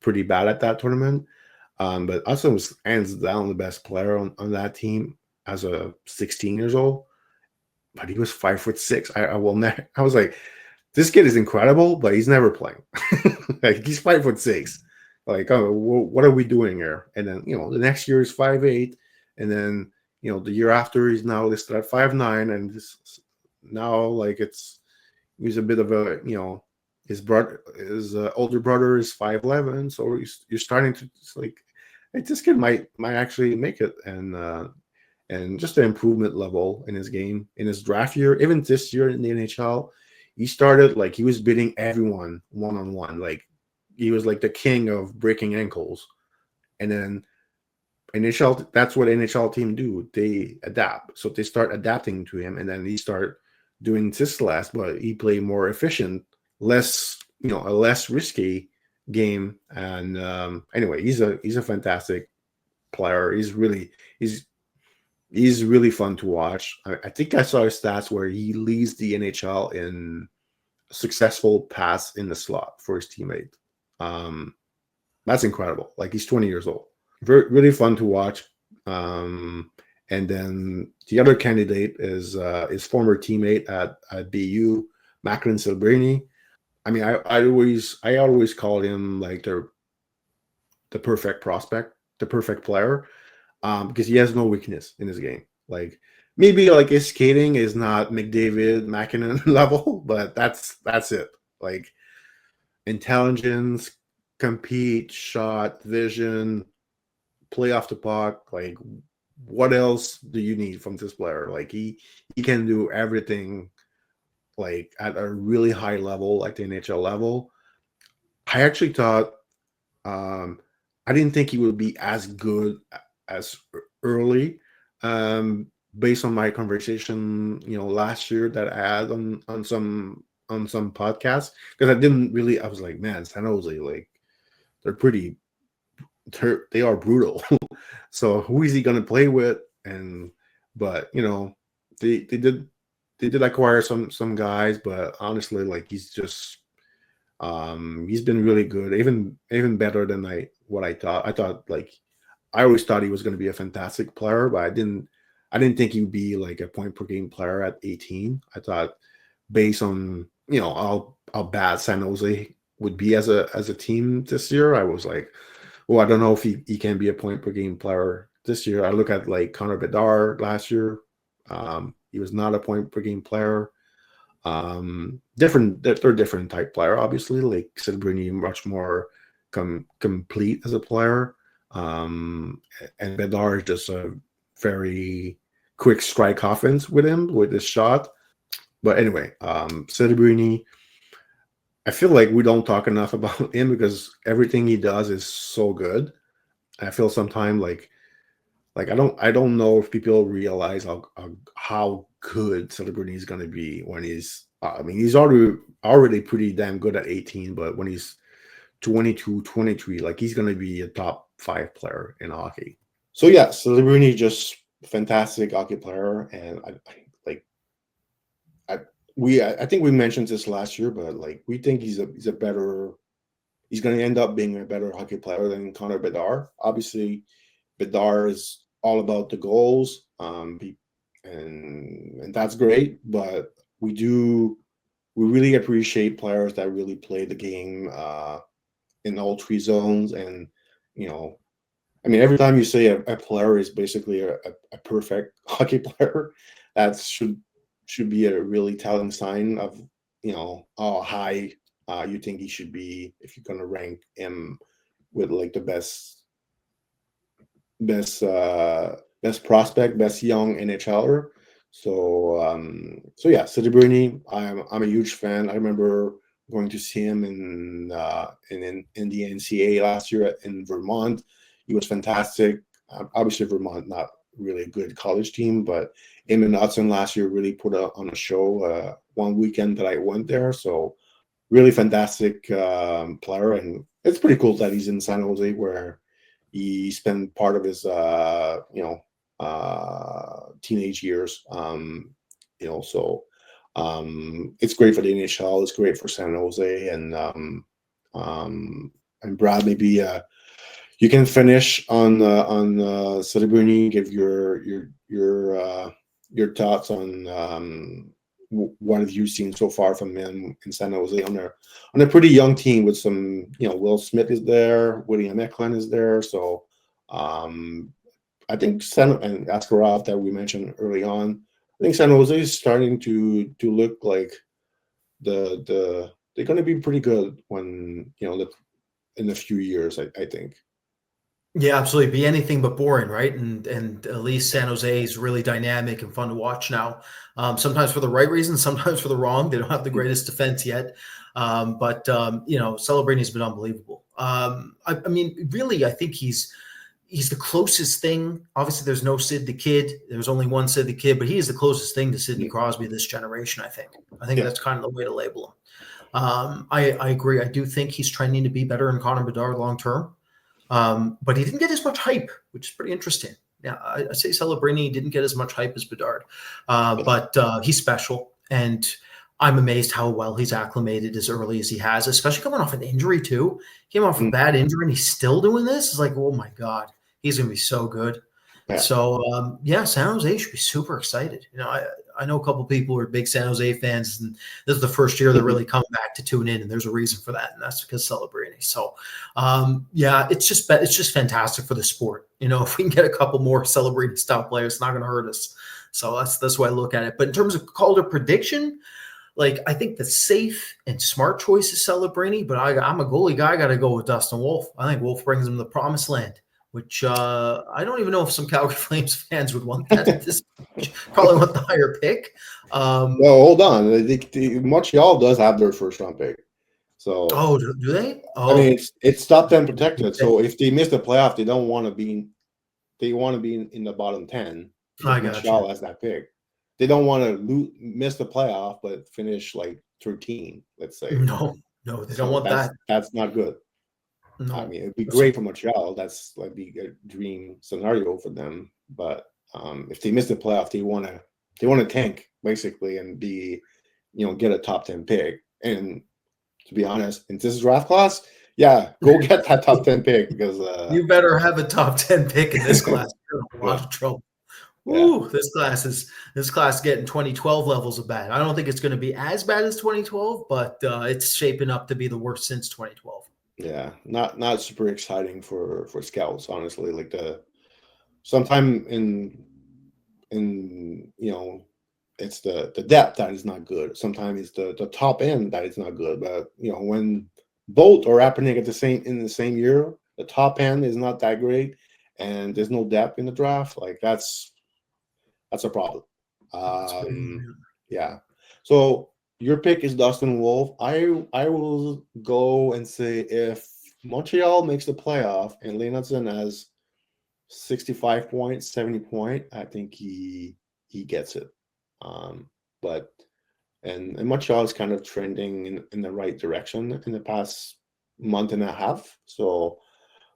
A: pretty bad at that tournament. But Hudson was hands down the best player on that team as a 16 years old. But he was 5'6". I was like, this kid is incredible, but he's never playing. Like he's 5'6". Like, oh, what are we doing here? And then, the next year is 5'8", and then, the year after he's now listed at 5'9", and this now like he's a bit of a, his older brother is 5'11", so you're starting to, it's like, hey, this kid might actually make it, and just the improvement level in his game in his draft year, even this year in the NHL, he started like he was beating everyone one-on-one, like he was like the king of breaking ankles, and then NHL, that's what NHL team do. They adapt. So they start adapting to him, and then he start doing this last, but he play more efficient, less, a less risky game. And anyway, he's a fantastic player. He's he's really fun to watch. I think I saw his stats where he leads the NHL in successful pass in the slot for his teammate. Um, that's incredible. Like he's 20 years old. Really fun to watch. And then the other candidate is his former teammate at BU, Macklin Silbrini. I mean, I always called him like the perfect prospect, the perfect player, because he has no weakness in his game. Like maybe like his skating is not McDavid, McKinnon level, but that's it. Like intelligence, compete, shot, vision, play off the puck. Like, what else do you need from this player? Like, he can do everything, like at a really high level, like the NHL level. I actually thought, I didn't think he would be as good as early, based on my conversation, last year that I had on some podcasts, because I didn't really. I was like, man, San Jose, like they're pretty they are brutal. So who is he going to play with? And but they did acquire some guys, but honestly, like he's been really good, even better than what I thought. I thought like I always thought he was going to be a fantastic player, but I didn't think he would be like a point per game player at 18. I thought based on how bad San Jose would be as a team this year, I was like, well, I don't know if he can be a point per game player this year. I look at like Connor Bedard last year. He was not a point per game player. They're different type player, obviously. Like Silbrini, much more complete as a player. And Bedard is just a very quick strike offense with him with his shot. But anyway, Silbrini, I feel like we don't talk enough about him because everything he does is so good. I feel sometimes like I don't know if people realize how good Silbrini is going to be when he's. I mean, he's already pretty damn good at 18, but when he's 22, 23, like he's going to be a top 5 player in hockey. So yeah, Silbrini just fantastic hockey player, and like I think we mentioned this last year, but like we think he's going to end up being a better hockey player than Connor Bedard. Obviously, Bedard is all about the goals, and that's great. But we really appreciate players that really play the game in all 3 zones. And I mean, every time you say a player is basically a perfect hockey player, that should be a really telling sign of how high you think he should be if you're gonna rank him with like the best prospect, best young NHLer. So yeah, Silbrini, I'm a huge fan. I remember going to see him in the NCAA last year in Vermont. He was fantastic. Obviously, Vermont not really a good college team, but him and Hudson last year really put on a show. One weekend that I went there, so really fantastic player, and it's pretty cool that he's in San Jose where he spent part of his teenage years. So it's great for the NHL. It's great for San Jose, and Brad, maybe you can finish on Silbrini. Give your thoughts on what have you seen so far from him in San Jose on a pretty young team with some, Will Smith is there, William Eklund is there. So I think and Askarov that we mentioned early on, I think San Jose is starting to look like the they're going to be pretty good when in a few years. I think.
B: Yeah, absolutely. Be anything but boring, right? And at least San Jose is really dynamic and fun to watch now. Sometimes for the right reasons, sometimes for the wrong. They don't have the greatest defense yet, but Celebrini has been unbelievable. I mean, really, I think he's the closest thing. Obviously, there's no Sid the Kid. There's only one Sid the Kid, but he is the closest thing to Sidney Crosby this generation. I think that's kind of the way to label him. I agree. I do think he's trending to be better than Connor Bedard long term. But he didn't get as much hype, which is pretty interesting. Yeah, I say Celebrini didn't get as much hype as Bedard, but he's special, and I'm amazed how well he's acclimated as early as he has, especially coming off an injury too. He came off a bad injury, and he's still doing this. It's like, oh my god, he's gonna be so good. Yeah. So San Jose should be super excited. I know a couple people who are big San Jose fans, and this is the first year they're really coming back to tune in, and there's a reason for that, and that's because Celebrini. So, it's just fantastic for the sport. If we can get a couple more Celebrini style players, it's not going to hurt us. So that's the way I look at it. But in terms of Calder prediction, I think the safe and smart choice is Celebrini, but I'm a goalie guy. I got to go with Dustin Wolf. I think Wolf brings him the promised land, which I don't even know if some Calgary Flames fans would want that at this point. Probably want the higher pick.
A: Well, hold on. Montreal does have their first round pick. So
B: do they?
A: I mean, it's top 10 protected. So if they miss the playoff, they don't want to be. They want to be in the bottom 10. Montreal has that pick. They don't want to miss the playoff, but finish 13. Let's say.
B: No, they don't want that.
A: That's not good. No, I mean, it'd be great for Montreal. That's be a dream scenario for them. But if they miss the playoff, they want to tank basically and get a top 10 pick. And to be honest, in this draft class, go get that top 10 pick because
B: you better have a top 10 pick in this class. You're in a lot of trouble. Ooh, this class getting 2012 levels of bad. I don't think it's going to be as bad as 2012, but it's shaping up to be the worst since 2012.
A: Yeah, not super exciting for scouts, honestly. Sometime in it's the depth that is not good. Sometimes it's the top end that is not good. But when both are happening in the same year, the top end is not that great, and there's no depth in the draft. That's a problem. Yeah. So your pick is Dustin Wolf. I will go and say if Montreal makes the playoff and Leonardson has 65 points, 70 points, I think he gets it. But Montreal is kind of trending in the right direction in the past month and a half. So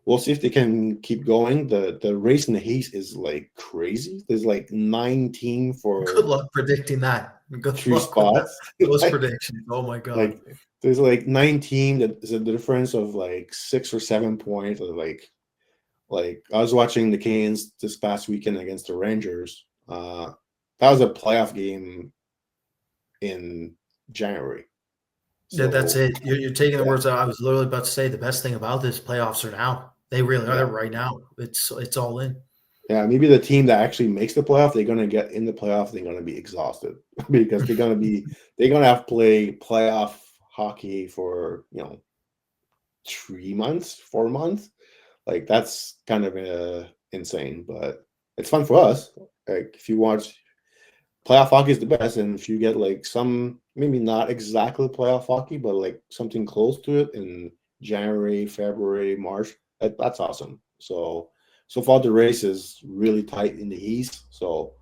A: we'll see if they can keep going. The race in the East is crazy. There's 19 for.
B: Good luck predicting that. Good
A: 3 spots.
B: Those predictions. Oh my god.
A: There's 19 that is a difference of 6 or 7 points. I was watching the Canes this past weekend against the Rangers. That was a playoff game in January.
B: So, that's it. You're taking the words out. I was literally about to say the best thing about this playoffs are now. They really are right now. It's all in.
A: Yeah, maybe the team that actually makes the playoff, they're gonna get in the playoff. They're gonna be exhausted because they're gonna have to play playoff hockey for 3 months, 4 months. That's kind of insane, but it's fun for us. If you watch playoff hockey is the best, and if you get some maybe not exactly playoff hockey, but something close to it in January, February, March, that's awesome. So far the race is really tight in the East. So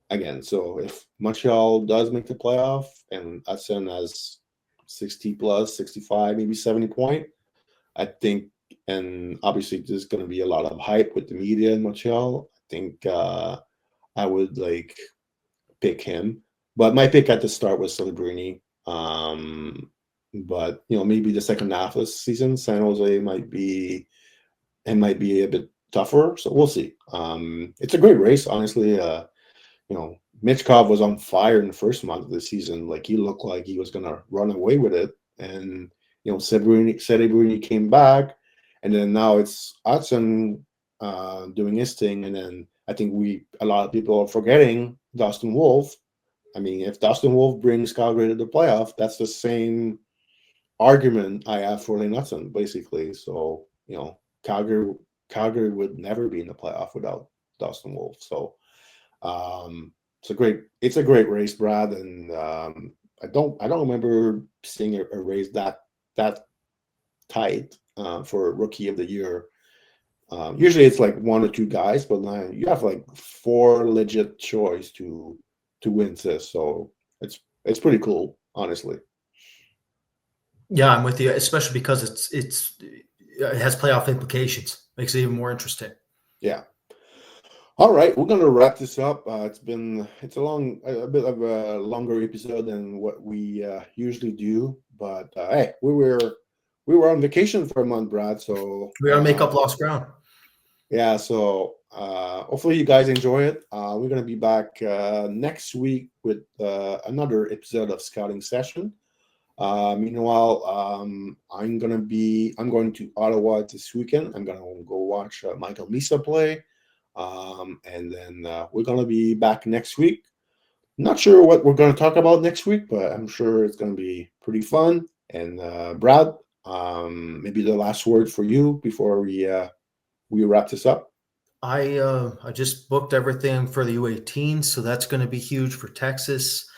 A: if Montreal does make the playoff and Hudson has 60 plus, 65, maybe 70 points, I think, and obviously there's going to be a lot of hype with the media in Montreal. I think I would pick him, but my pick at the start was Celebrini. But maybe the second half of the season, San Jose might be a bit tougher. So we'll see. It's a great race, honestly. Michkov was on fire in the first month of the season. He looked like he was gonna run away with it, and Celebrini came back, and then now it's Hudson doing his thing, and then I think a lot of people are forgetting Dustin Wolf. I mean, if Dustin Wolf brings Calgary to the playoff, that's the same argument I have for Lane Hudson, basically. So, Calgary would never be in the playoff without Dustin Wolf. So it's a great race, Brad, and I don't remember seeing a race that tight for Rookie of the Year. Usually it's like one or two guys, but now you have like four legit choice to win this. So it's pretty cool, honestly.
B: Yeah, I'm with you, especially because it has playoff implications. Makes it even more interesting.
A: Yeah. All right, we're gonna wrap this up. It's a bit of a longer episode than what we usually do, but hey, we were on vacation for a month, Brad. So
B: We gotta make up lost ground.
A: Yeah, so hopefully you guys enjoy it. We're gonna be back next week with another episode of Scouting Session. Meanwhile, I'm going to Ottawa this weekend. I'm gonna go watch Michael Misa play, and then we're gonna be back next week. Not sure what we're gonna talk about next week, but I'm sure it's gonna be pretty fun. And Brad, maybe the last word for you before we wrap this up.
B: I just booked everything for the U18, so that's going to be huge for Texas.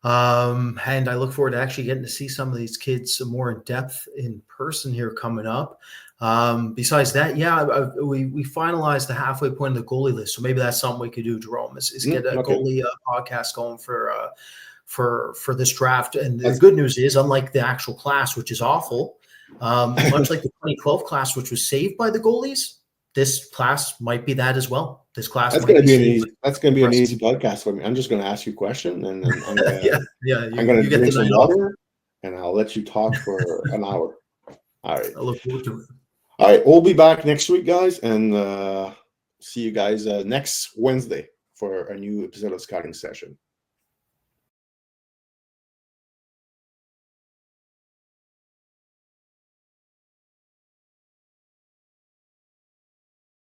B: And I look forward to actually getting to see some of these kids more in depth in person here coming up. Besides that, we finalized the halfway point of the goalie list, so maybe that's something we could do, Jerome, is get a goalie podcast going for this draft. And the good news is, unlike the actual class, which is awful, much like the 2012 class, which was saved by the goalies, this class might be that as well. This class
A: that's going to be an easy podcast for me. I'm just going to ask you a question, and then I'm going to drink some water, and I'll let you talk for an hour. All right.
B: I look forward to it.
A: All right, we'll be back next week, guys, and see you guys next Wednesday for a new episode of Scouting Session.